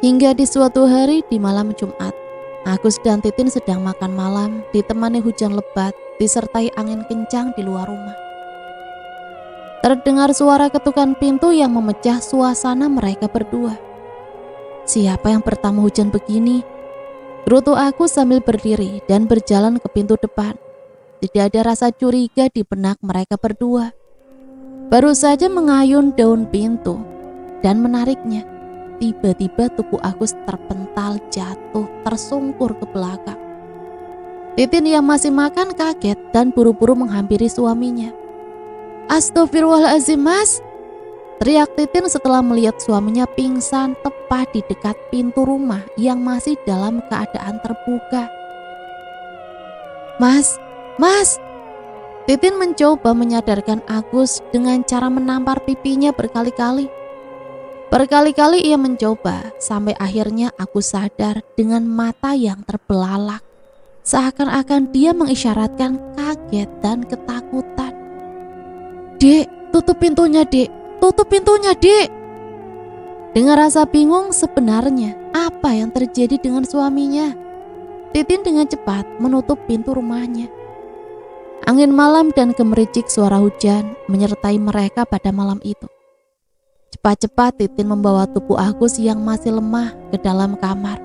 Hingga di suatu hari di malam Jumat, Agus dan Titin sedang makan malam ditemani hujan lebat disertai angin kencang di luar rumah. Terdengar suara ketukan pintu yang memecah suasana mereka berdua. Siapa yang pertama hujan begini? Gerutu Agus sambil berdiri dan berjalan ke pintu depan. Tidak ada rasa curiga di benak mereka berdua. Baru saja mengayun daun pintu dan menariknya. Tiba-tiba tubuh Agus terpental jatuh tersungkur ke belakang. Titin yang masih makan kaget dan buru-buru menghampiri suaminya. Astagfirullahaladzim mas, teriak Titin setelah melihat suaminya pingsan tepat di dekat pintu rumah yang masih dalam keadaan terbuka. Mas, Titin mencoba menyadarkan Agus dengan cara menampar pipinya berkali-kali. Berkali-kali ia mencoba sampai akhirnya Agus sadar dengan mata yang terbelalak. Seakan-akan dia mengisyaratkan kaget dan ketakutan. Dek, tutup pintunya dek, tutup pintunya dek. Dengan rasa bingung sebenarnya apa yang terjadi dengan suaminya, Titin dengan cepat menutup pintu rumahnya. Angin malam dan gemericik suara hujan menyertai mereka pada malam itu. Cepat-cepat Titin membawa tubuh Agus yang masih lemah ke dalam kamar.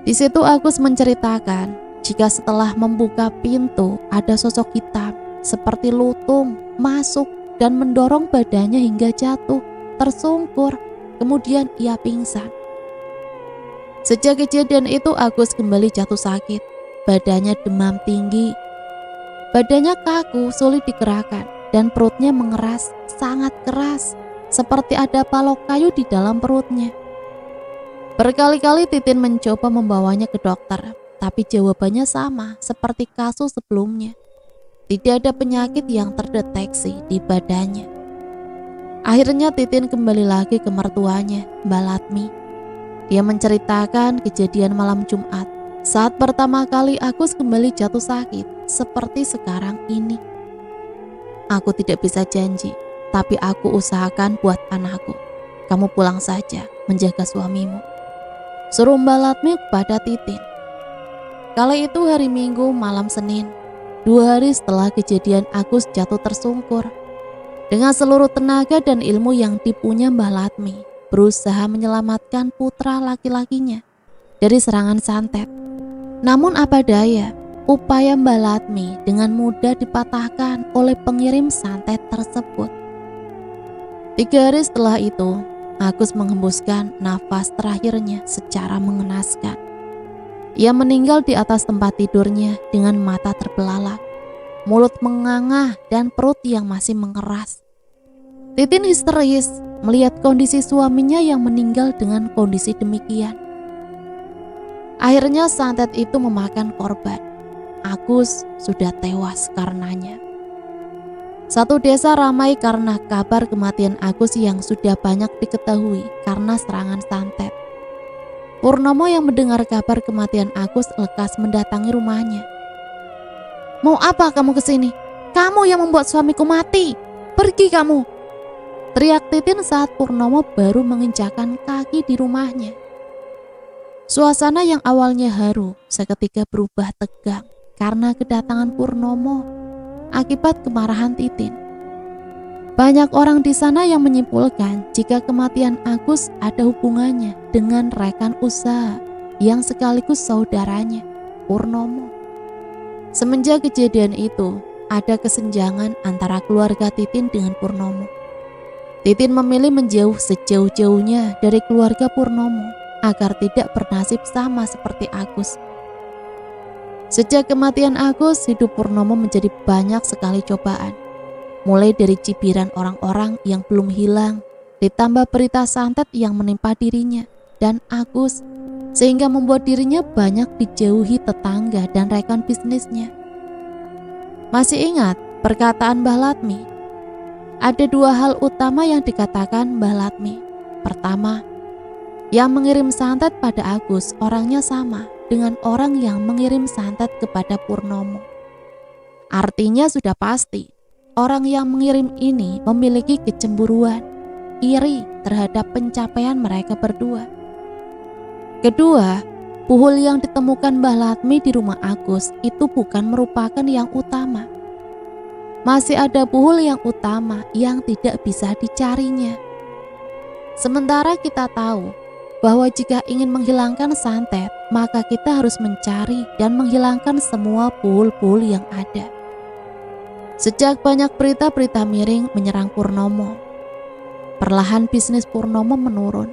Di situ Agus menceritakan jika setelah membuka pintu ada sosok hitam seperti lutung masuk dan mendorong badannya hingga jatuh, tersungkur, kemudian ia pingsan. Sejak kejadian itu Agus kembali jatuh sakit, badannya demam tinggi. Badannya kaku, sulit digerakkan, dan perutnya mengeras, sangat keras, seperti ada balok kayu di dalam perutnya. Berkali-kali Titin mencoba membawanya ke dokter, tapi jawabannya sama seperti kasus sebelumnya. Tidak ada penyakit yang terdeteksi di badannya. Akhirnya Titin kembali lagi ke mertuanya, Mbak Latmi. Dia menceritakan kejadian malam Jumat. Saat pertama kali Agus kembali jatuh sakit seperti sekarang ini. Aku tidak bisa janji, tapi aku usahakan buat anakku. Kamu pulang saja menjaga suamimu, suruh Mbak Latmi kepada Titin. Kala itu hari Minggu malam Senin, 2 hari setelah kejadian Agus jatuh tersungkur. Dengan seluruh tenaga dan ilmu yang dipunya Mbak Latmi, berusaha menyelamatkan putra laki-lakinya dari serangan santet. Namun apa daya, upaya Mbak Latmi dengan mudah dipatahkan oleh pengirim santet tersebut. 3 hari setelah itu, Agus menghembuskan nafas terakhirnya secara mengenaskan. Ia meninggal di atas tempat tidurnya dengan mata terbelalak, mulut menganga dan perut yang masih mengeras. Titin histeris melihat kondisi suaminya yang meninggal dengan kondisi demikian. Akhirnya santet itu memakan korban. Agus sudah tewas karenanya. Satu desa ramai karena kabar kematian Agus yang sudah banyak diketahui karena serangan santet. Purnomo yang mendengar kabar kematian Agus lekas mendatangi rumahnya. Mau apa kamu kesini? Kamu yang membuat suamiku mati. Pergi kamu! Teriak Titin saat Purnomo baru menginjakkan kaki di rumahnya. Suasana yang awalnya haru seketika berubah tegang karena kedatangan Purnomo akibat kemarahan Titin. Banyak orang di sana yang menyimpulkan jika kematian Agus ada hubungannya dengan rekan usaha yang sekaligus saudaranya, Purnomo. Semenjak kejadian itu, ada kesenjangan antara keluarga Titin dengan Purnomo. Titin memilih menjauh sejauh-jauhnya dari keluarga Purnomo agar tidak bernasib sama seperti Agus. Sejak kematian Agus, hidup Purnomo menjadi banyak sekali cobaan. Mulai dari cibiran orang-orang yang belum hilang, ditambah berita santet yang menimpa dirinya dan Agus, sehingga membuat dirinya banyak dijauhi tetangga dan rekan bisnisnya. Masih ingat perkataan Mbah Latmi. Ada dua hal utama yang dikatakan Mbah Latmi. Pertama, yang mengirim santet pada Agus orangnya sama dengan orang yang mengirim santet kepada Purnomo. Artinya sudah pasti, orang yang mengirim ini memiliki kecemburuan, iri terhadap pencapaian mereka berdua. Kedua, puhul yang ditemukan Mbah Latmi di rumah Agus itu bukan merupakan yang utama. Masih ada puhul yang utama yang tidak bisa dicarinya. Sementara kita tahu bahwa jika ingin menghilangkan santet, maka kita harus mencari dan menghilangkan semua puhul-puhul yang ada. Sejak banyak berita-berita miring menyerang Purnomo, perlahan bisnis Purnomo menurun.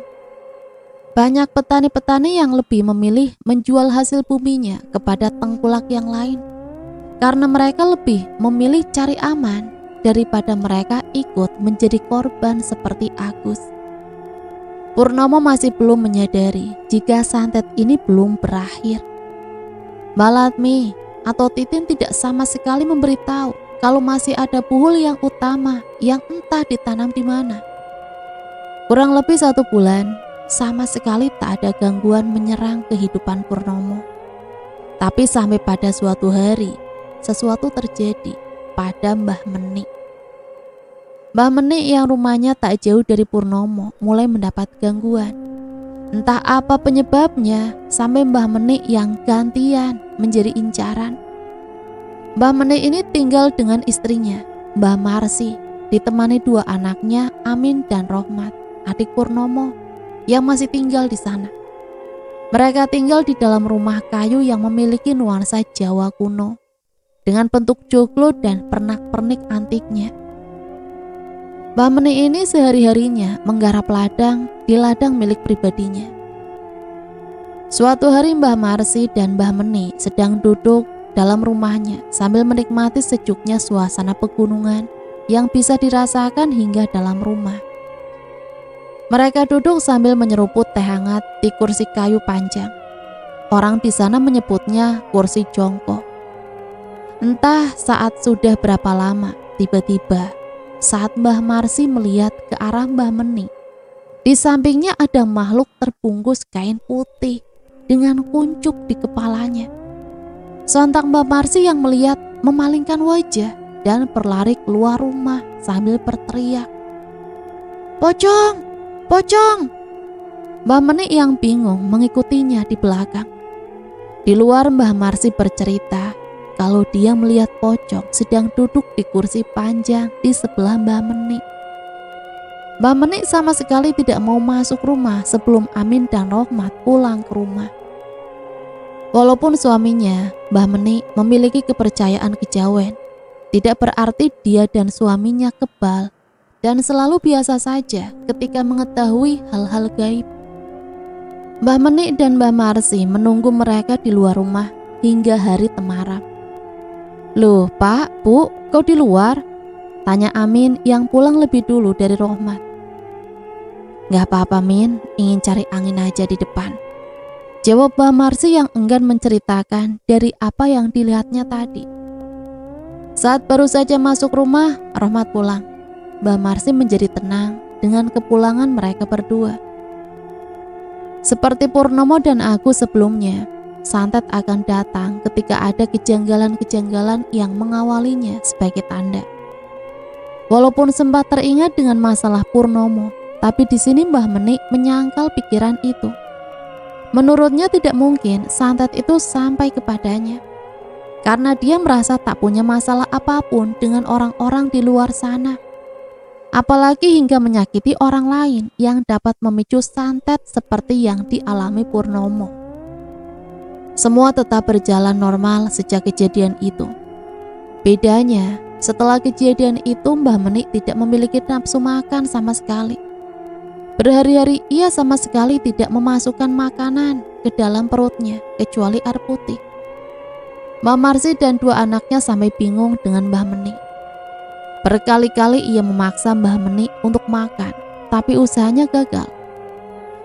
Banyak petani-petani yang lebih memilih menjual hasil buminya kepada tengkulak yang lain, karena mereka lebih memilih cari aman daripada mereka ikut menjadi korban seperti Agus. Purnomo masih belum menyadari jika santet ini belum berakhir. Mbah Latmi atau Titin tidak sama sekali memberitahu kalau masih ada puhul yang utama yang entah ditanam di mana. Kurang lebih 1 bulan, sama sekali tak ada gangguan menyerang kehidupan Purnomo. Tapi sampai pada suatu hari, sesuatu terjadi pada Mbah Menik. Mbah Menik yang rumahnya tak jauh dari Purnomo mulai mendapat gangguan. Entah apa penyebabnya, sampai Mbah Menik yang gantian menjadi incaran. Mbah Menik ini tinggal dengan istrinya, Mbah Marsi, ditemani 2 anaknya, Amin dan Rohmat, adik Purnomo, yang masih tinggal di sana. Mereka tinggal di dalam rumah kayu yang memiliki nuansa Jawa kuno, dengan bentuk joglo dan pernak-pernik antiknya. Mbah Menik ini sehari-harinya menggarap ladang di ladang milik pribadinya. Suatu hari Mbah Marsi dan Mbah Menik sedang duduk dalam rumahnya sambil menikmati sejuknya suasana pegunungan yang bisa dirasakan hingga dalam rumah. Mereka duduk sambil menyeruput teh hangat di kursi kayu panjang. Orang di sana menyebutnya kursi jongkok. Entah saat sudah berapa lama, tiba-tiba saat Mbah Marsi melihat ke arah Mbah Menik, di sampingnya ada makhluk terbungkus kain putih dengan kuncup di kepalanya. Sontak Mbah Marsi yang melihat memalingkan wajah dan berlari keluar rumah sambil berteriak, "Pocong! Pocong!" Mbah Menik yang bingung mengikutinya di belakang. Di luar Mbah Marsi bercerita kalau dia melihat pocong sedang duduk di kursi panjang di sebelah Mbah Menik. Mbah Menik sama sekali tidak mau masuk rumah sebelum Amin dan Rohmat pulang ke rumah. Walaupun suaminya, Mbah Menik, memiliki kepercayaan kejawen, tidak berarti dia dan suaminya kebal dan selalu biasa saja ketika mengetahui hal-hal gaib. Mbah Menik dan Mbah Marsi menunggu mereka di luar rumah hingga hari temaram. "Loh Pak, Bu, kau di luar?" tanya Amin yang pulang lebih dulu dari Rohmat. "Gak apa-apa Min, ingin cari angin aja di depan," jawab Mbah Marsi yang enggan menceritakan dari apa yang dilihatnya tadi. Saat baru saja masuk rumah, Rohmat pulang. Mbah Marsi menjadi tenang dengan kepulangan mereka berdua. Seperti Purnomo dan Agus sebelumnya, santet akan datang ketika ada kejanggalan-kejanggalan yang mengawalinya sebagai tanda. Walaupun sempat teringat dengan masalah Purnomo, tapi di sini Mbah Menik menyangkal pikiran itu. Menurutnya tidak mungkin santet itu sampai kepadanya, karena dia merasa tak punya masalah apapun dengan orang-orang di luar sana. Apalagi hingga menyakiti orang lain yang dapat memicu santet seperti yang dialami Purnomo. Semua tetap berjalan normal sejak kejadian itu. Bedanya, setelah kejadian itu Mbah Menik tidak memiliki nafsu makan sama sekali. Berhari-hari ia sama sekali tidak memasukkan makanan ke dalam perutnya kecuali air putih. Mbah Marsi dan 2 anaknya sampai bingung dengan Mbah Menik. Berkali-kali ia memaksa Mbah Menik untuk makan, tapi usahanya gagal.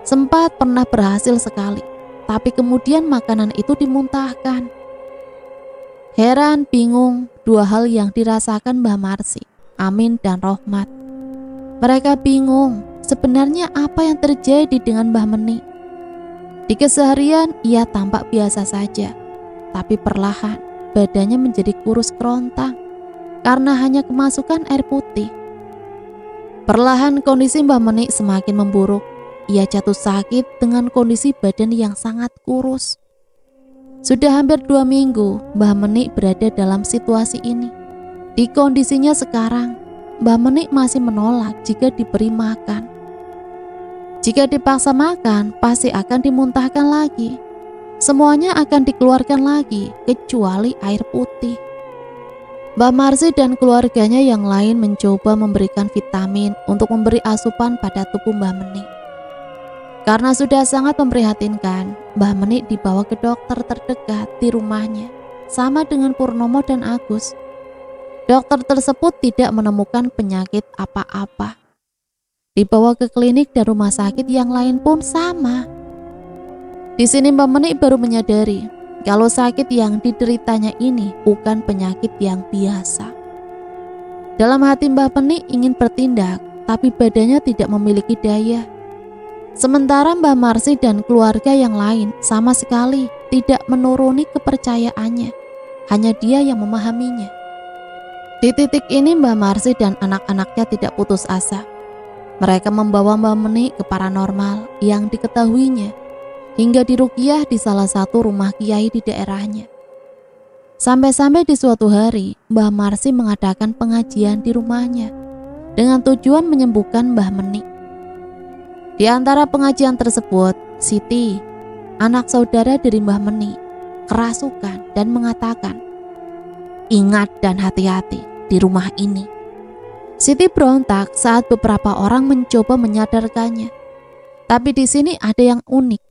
Sempat pernah berhasil sekali, tapi kemudian makanan itu dimuntahkan. Heran, bingung, dua hal yang dirasakan Mbah Marsih, Amin dan Rohmat. Mereka bingung, sebenarnya apa yang terjadi dengan Mbah Menik. Di keseharian ia tampak biasa saja, tapi perlahan badannya menjadi kurus kerontang karena hanya kemasukan air putih. Perlahan kondisi Mbah Menik semakin memburuk. Ia jatuh sakit dengan kondisi badan yang sangat kurus. Sudah hampir 2 minggu Mbah Menik berada dalam situasi ini. Di kondisinya sekarang, Mbah Menik masih menolak jika diberi makan. Jika dipaksa makan, pasti akan dimuntahkan lagi. Semuanya akan dikeluarkan lagi, kecuali air putih. Mbah Marsih dan keluarganya yang lain mencoba memberikan vitamin untuk memberi asupan pada tubuh Mbah Menik. Karena sudah sangat memprihatinkan, Mbah Menik dibawa ke dokter terdekat di rumahnya, sama dengan Purnomo dan Agus. Dokter tersebut tidak menemukan penyakit apa-apa. Dibawa ke klinik dan rumah sakit yang lain pun sama. Di sini Mbah Menik baru menyadari kalau sakit yang dideritanya ini bukan penyakit yang biasa. Dalam hati Mbah Menik ingin bertindak, tapi badannya tidak memiliki daya. Sementara Mbah Marsih dan keluarga yang lain sama sekali tidak menuruni kepercayaannya. Hanya dia yang memahaminya. Di titik ini Mbah Marsih dan anak-anaknya tidak putus asa. Mereka membawa Mbah Menik ke paranormal yang diketahuinya, hingga diruqyah di salah satu rumah kiai di daerahnya. Sampai-sampai di suatu hari, Mbah Marsih mengadakan pengajian di rumahnya dengan tujuan menyembuhkan Mbah Menik. Di antara pengajian tersebut, Siti, anak saudara dari Mbah Menik, kerasukan dan mengatakan, "Ingat dan hati-hati di rumah ini." Siti berontak saat beberapa orang mencoba menyadarkannya. Tapi di sini ada yang unik.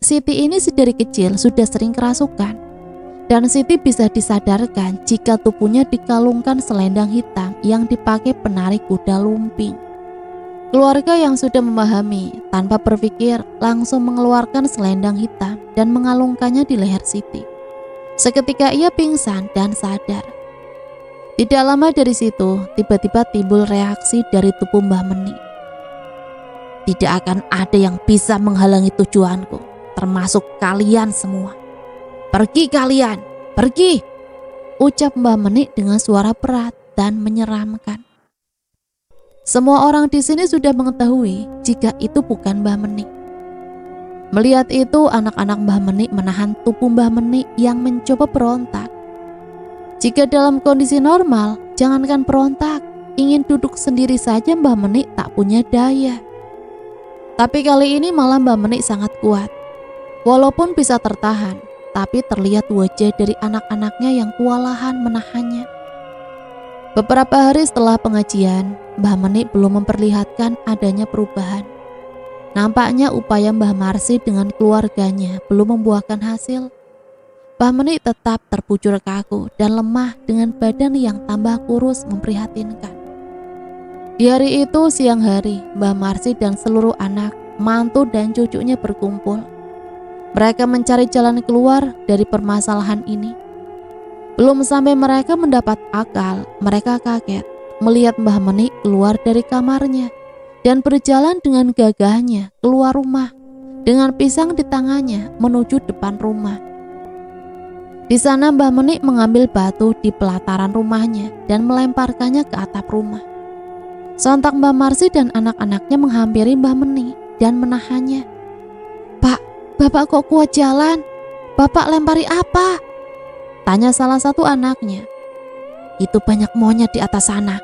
Siti ini sedari kecil sudah sering kerasukan. Dan Siti bisa disadarkan jika tubuhnya dikalungkan selendang hitam yang dipakai penari kuda lumping. Keluarga yang sudah memahami tanpa berpikir langsung mengeluarkan selendang hitam dan mengalungkannya di leher Siti. Seketika ia pingsan dan sadar. Tidak lama dari situ, tiba-tiba timbul reaksi dari tubuh Mbah Menik. "Tidak akan ada yang bisa menghalangi tujuanku, termasuk kalian semua. Pergi kalian, pergi!" ucap Mbah Menik dengan suara berat dan menyeramkan. Semua orang di sini sudah mengetahui jika itu bukan Mbah Menik. Melihat itu, anak-anak Mbah Menik menahan tubuh Mbah Menik yang mencoba berontak. Jika dalam kondisi normal, jangankan berontak, ingin duduk sendiri saja Mbah Menik tak punya daya. Tapi kali ini malah Mbah Menik sangat kuat. Walaupun bisa tertahan, tapi terlihat wajah dari anak-anaknya yang kewalahan menahannya. Beberapa hari setelah pengajian, Mbah Menik belum memperlihatkan adanya perubahan. Nampaknya upaya Mbah Marsih dengan keluarganya belum membuahkan hasil. Mbah Menik tetap terbujur kaku dan lemah dengan badan yang tambah kurus memprihatinkan. Di hari itu siang hari, Mbah Marsih dan seluruh anak, mantu dan cucunya berkumpul. Mereka mencari jalan keluar dari permasalahan ini. Belum sampai mereka mendapat akal, mereka kaget melihat Mbah Menik keluar dari kamarnya dan berjalan dengan gagahnya keluar rumah dengan pisang di tangannya menuju depan rumah. Di sana Mbah Menik mengambil batu di pelataran rumahnya dan melemparkannya ke atap rumah. Sontak Mbah Marsih dan anak-anaknya menghampiri Mbah Menik dan menahannya. "Pak, Bapak kok kuat jalan? Bapak lempari apa?" tanya salah satu anaknya. "Itu banyak monyet di atas sana."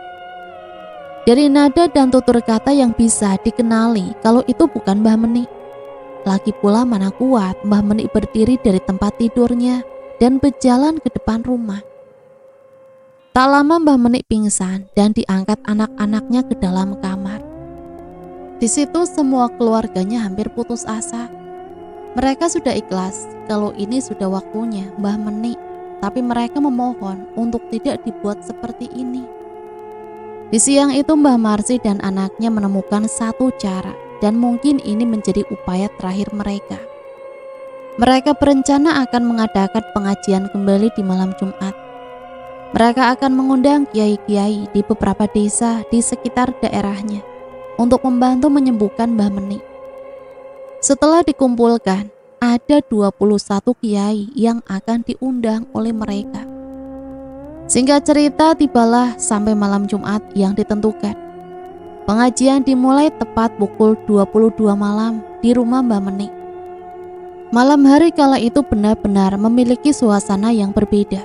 Dari nada dan tutur kata yang bisa dikenali kalau itu bukan Mbah Menik. Lagi pula mana kuat Mbah Menik berdiri dari tempat tidurnya dan berjalan ke depan rumah. Tak lama Mbah Menik pingsan dan diangkat anak-anaknya ke dalam kamar. Di situ semua keluarganya hampir putus asa. Mereka sudah ikhlas kalau ini sudah waktunya Mbah Menik, tapi mereka memohon untuk tidak dibuat seperti ini. Di siang itu Mbah Marsih dan anaknya menemukan satu cara dan mungkin ini menjadi upaya terakhir mereka. Mereka berencana akan mengadakan pengajian kembali di malam Jumat Mereka akan mengundang kiai-kiai di beberapa desa di sekitar daerahnya untuk membantu menyembuhkan Mbah Menik. Setelah dikumpulkan, ada 21 kiai yang akan diundang oleh mereka. Singkat cerita, tibalah sampai malam Jumat yang ditentukan. Pengajian dimulai tepat pukul 22 malam di rumah Mbah Menik. Malam hari kala itu benar-benar memiliki suasana yang berbeda.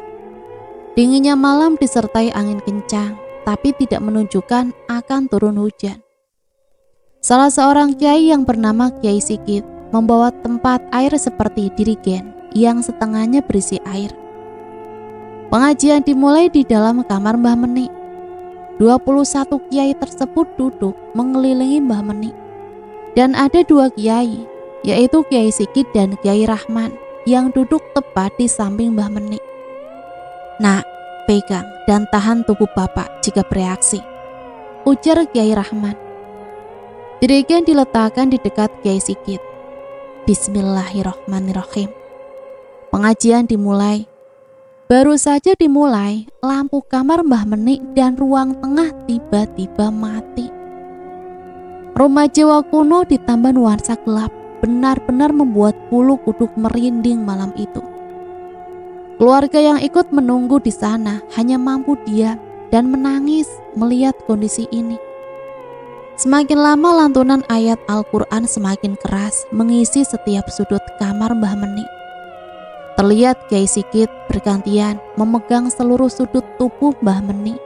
Dinginnya malam disertai angin kencang, tapi tidak menunjukkan akan turun hujan. Salah seorang kiai yang bernama Kiai Sikit membawa tempat air seperti dirigen yang setengahnya berisi air. Pengajian dimulai di dalam kamar Mbah Menik. 21 kiai tersebut duduk mengelilingi Mbah Menik. Dan ada 2 kiai, yaitu Kiai Sikit dan Kiai Rahman yang duduk tepat di samping Mbah Menik. "Nak, pegang dan tahan tubuh Bapak jika bereaksi," ujar Kiai Rahman. Dirigen diletakkan di dekat Kiai Sikit. Bismillahirrahmanirrahim. Pengajian dimulai. Baru saja dimulai, lampu kamar Mbah Menik dan ruang tengah tiba-tiba mati. Rumah Jawa kuno ditambah nuansa gelap benar-benar membuat bulu kuduk merinding malam itu. Keluarga yang ikut menunggu di sana hanya mampu diam dan menangis melihat kondisi ini. Semakin lama lantunan ayat Al-Quran semakin keras mengisi setiap sudut kamar Mbah Menik. Terlihat Kiai Sikit bergantian memegang seluruh sudut tubuh Mbah Menik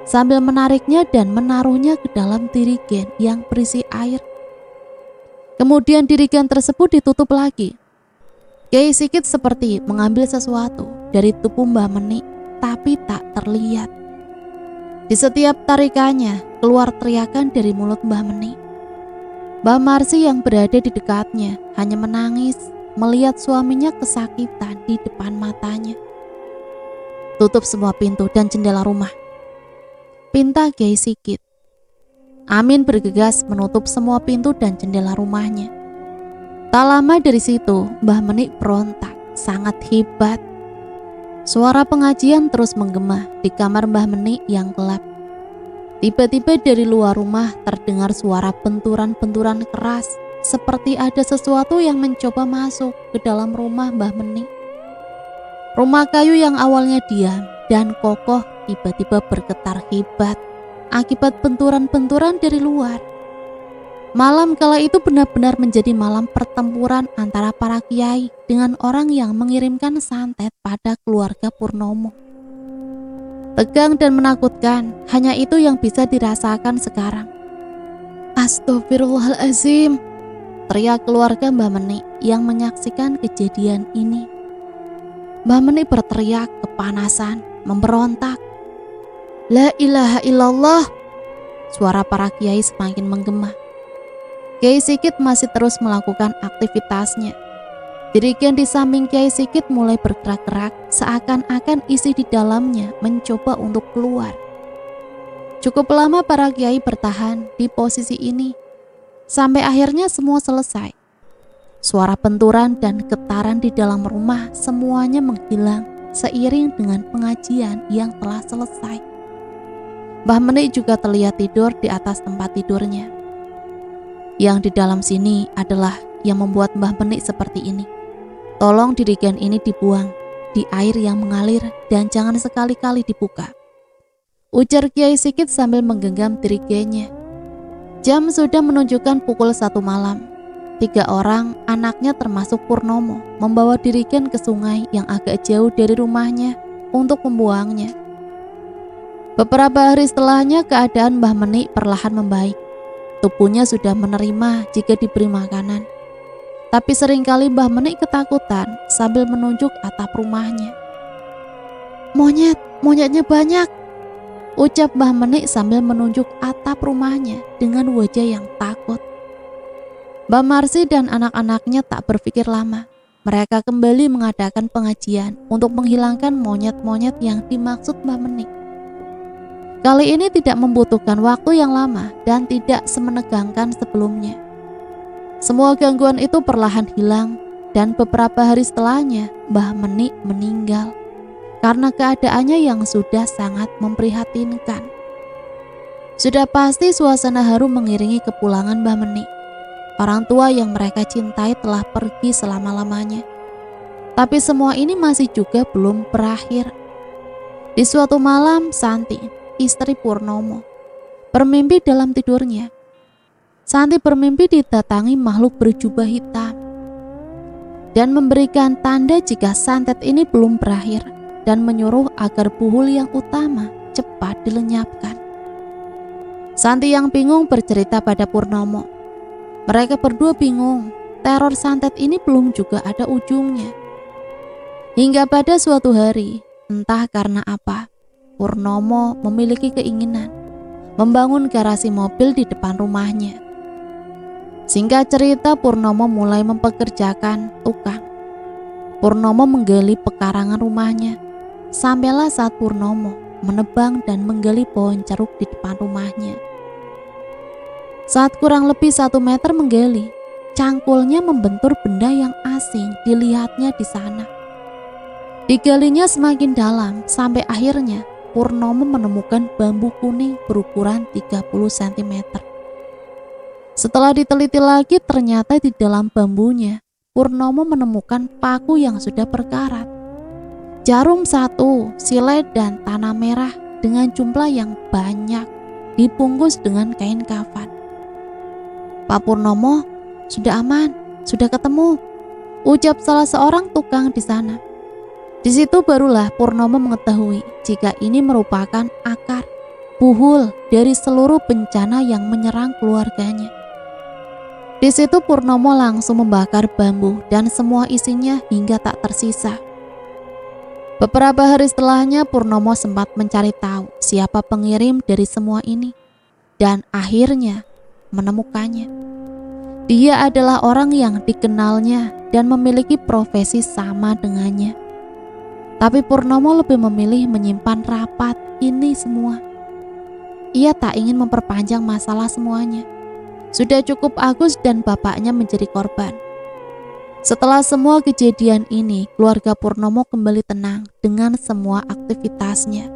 sambil menariknya dan menaruhnya ke dalam dirigen yang berisi air. Kemudian dirigen tersebut ditutup lagi. Kiai Sikit seperti mengambil sesuatu dari tubuh Mbah Menik, tapi tak terlihat. Di setiap tarikannya, keluar teriakan dari mulut Mbah Menik. Mbah Marsi yang berada di dekatnya hanya menangis melihat suaminya kesakitan di depan matanya. "Tutup semua pintu dan jendela rumah," pinta Kiai Sikit. Amin bergegas menutup semua pintu dan jendela rumahnya. Tak lama dari situ, Mbah Menik berontak sangat hebat. Suara pengajian terus menggema di kamar Mbah Menik yang gelap. Tiba-tiba dari luar rumah terdengar suara benturan-benturan keras, seperti ada sesuatu yang mencoba masuk ke dalam rumah Mbah Menik. Rumah kayu yang awalnya diam dan kokoh tiba-tiba bergetar hebat akibat benturan-benturan dari luar. Malam kala itu benar-benar menjadi malam pertempuran antara para kiai dengan orang yang mengirimkan santet pada keluarga Purnomo. Tegang dan menakutkan, hanya itu yang bisa dirasakan sekarang. "Astagfirullahalazim," teriak keluarga Mbah Menik yang menyaksikan kejadian ini. Mbah Menik berteriak kepanasan, memberontak. "La ilaha illallah." Suara para kiai semakin menggema. Kiai Sikit masih terus melakukan aktivitasnya. Dirigen di samping Kiai Sikit mulai bergerak-gerak seakan-akan isi di dalamnya mencoba untuk keluar. Cukup lama para kiai bertahan di posisi ini sampai akhirnya semua selesai. Suara benturan dan getaran di dalam rumah semuanya menghilang seiring dengan pengajian yang telah selesai. Mbah Menik juga terlihat tidur di atas tempat tidurnya. Yang di dalam sini adalah yang membuat Mbah Menik seperti ini. Tolong dirigen ini dibuang di air yang mengalir dan jangan sekali-kali dibuka, ujar Kiai Sikit sambil menggenggam dirigennya. Jam sudah menunjukkan pukul 1 malam. 3 orang anaknya termasuk Purnomo membawa dirigen ke sungai yang agak jauh dari rumahnya untuk membuangnya. Beberapa hari setelahnya keadaan Mbah Menik perlahan membaik. Tubuhnya sudah menerima jika diberi makanan. Tapi seringkali Mbah Menik ketakutan sambil menunjuk atap rumahnya. Monyetnya banyak," ucap Mbah Menik sambil menunjuk atap rumahnya dengan wajah yang takut. Mbah Marsi dan anak-anaknya tak berpikir lama. Mereka kembali mengadakan pengajian untuk menghilangkan monyet-monyet yang dimaksud Mbah Menik. Kali ini tidak membutuhkan waktu yang lama dan tidak semenegangkan sebelumnya. Semua gangguan itu perlahan hilang dan beberapa hari setelahnya Mbah Menik meninggal karena keadaannya yang sudah sangat memprihatinkan. Sudah pasti suasana haru mengiringi kepulangan Mbah Menik. Orang tua yang mereka cintai telah pergi selama-lamanya. Tapi semua ini masih juga belum berakhir. Di suatu malam, Santi, istri Purnomo, bermimpi dalam tidurnya. Santi bermimpi didatangi makhluk berjubah hitam dan memberikan tanda jika santet ini belum berakhir dan menyuruh agar buhul yang utama cepat dilenyapkan. Santi yang bingung bercerita pada Purnomo. Mereka berdua bingung, teror santet ini belum juga ada ujungnya. Hingga pada suatu hari, entah karena apa, Purnomo memiliki keinginan membangun garasi mobil di depan rumahnya. Singkat cerita, Purnomo mulai mempekerjakan tukang. Purnomo menggali pekarangan rumahnya. Sampailah saat Purnomo menebang dan menggali pohon jeruk di depan rumahnya. Saat kurang lebih 1 meter menggali, cangkulnya membentur benda yang asing dilihatnya di sana. Digalinya semakin dalam sampai akhirnya Purnomo menemukan bambu kuning berukuran 30 cm. Setelah diteliti lagi, ternyata di dalam bambunya Purnomo menemukan paku yang sudah berkarat, jarum 1, silai dan tanah merah dengan jumlah yang banyak dibungkus dengan kain kafan. Pak Purnomo, sudah aman, sudah ketemu, ucap salah seorang tukang di sana. Di situ barulah Purnomo mengetahui jika ini merupakan akar buhul dari seluruh bencana yang menyerang keluarganya. Di situ Purnomo langsung membakar bambu dan semua isinya hingga tak tersisa. Beberapa hari setelahnya Purnomo sempat mencari tahu siapa pengirim dari semua ini dan akhirnya menemukannya. Dia adalah orang yang dikenalnya dan memiliki profesi sama dengannya. Tapi Purnomo lebih memilih menyimpan rapat ini semua. Ia tak ingin memperpanjang masalah semuanya. Sudah cukup Agus dan bapaknya menjadi korban. Setelah semua kejadian ini, keluarga Purnomo kembali tenang dengan semua aktivitasnya.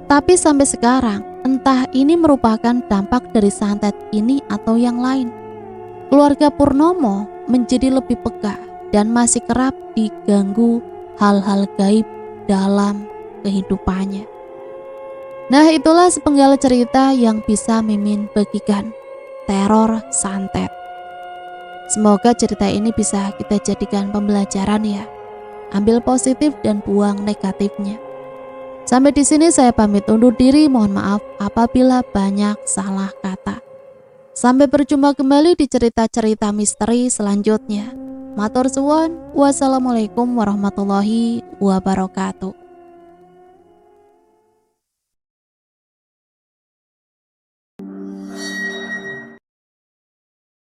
Tapi sampai sekarang, entah ini merupakan dampak dari santet ini atau yang lain, keluarga Purnomo menjadi lebih peka dan masih kerap diganggu hal-hal gaib dalam kehidupannya. Nah, itulah sepenggal cerita yang bisa Mimin bagikan. Teror santet. Semoga cerita ini bisa kita jadikan pembelajaran ya. Ambil positif dan buang negatifnya. Sampai di sini saya pamit undur diri. Mohon maaf apabila banyak salah kata. Sampai berjumpa kembali di cerita-cerita misteri selanjutnya. Matur suwun. Wassalamualaikum warahmatullahi wabarakatuh.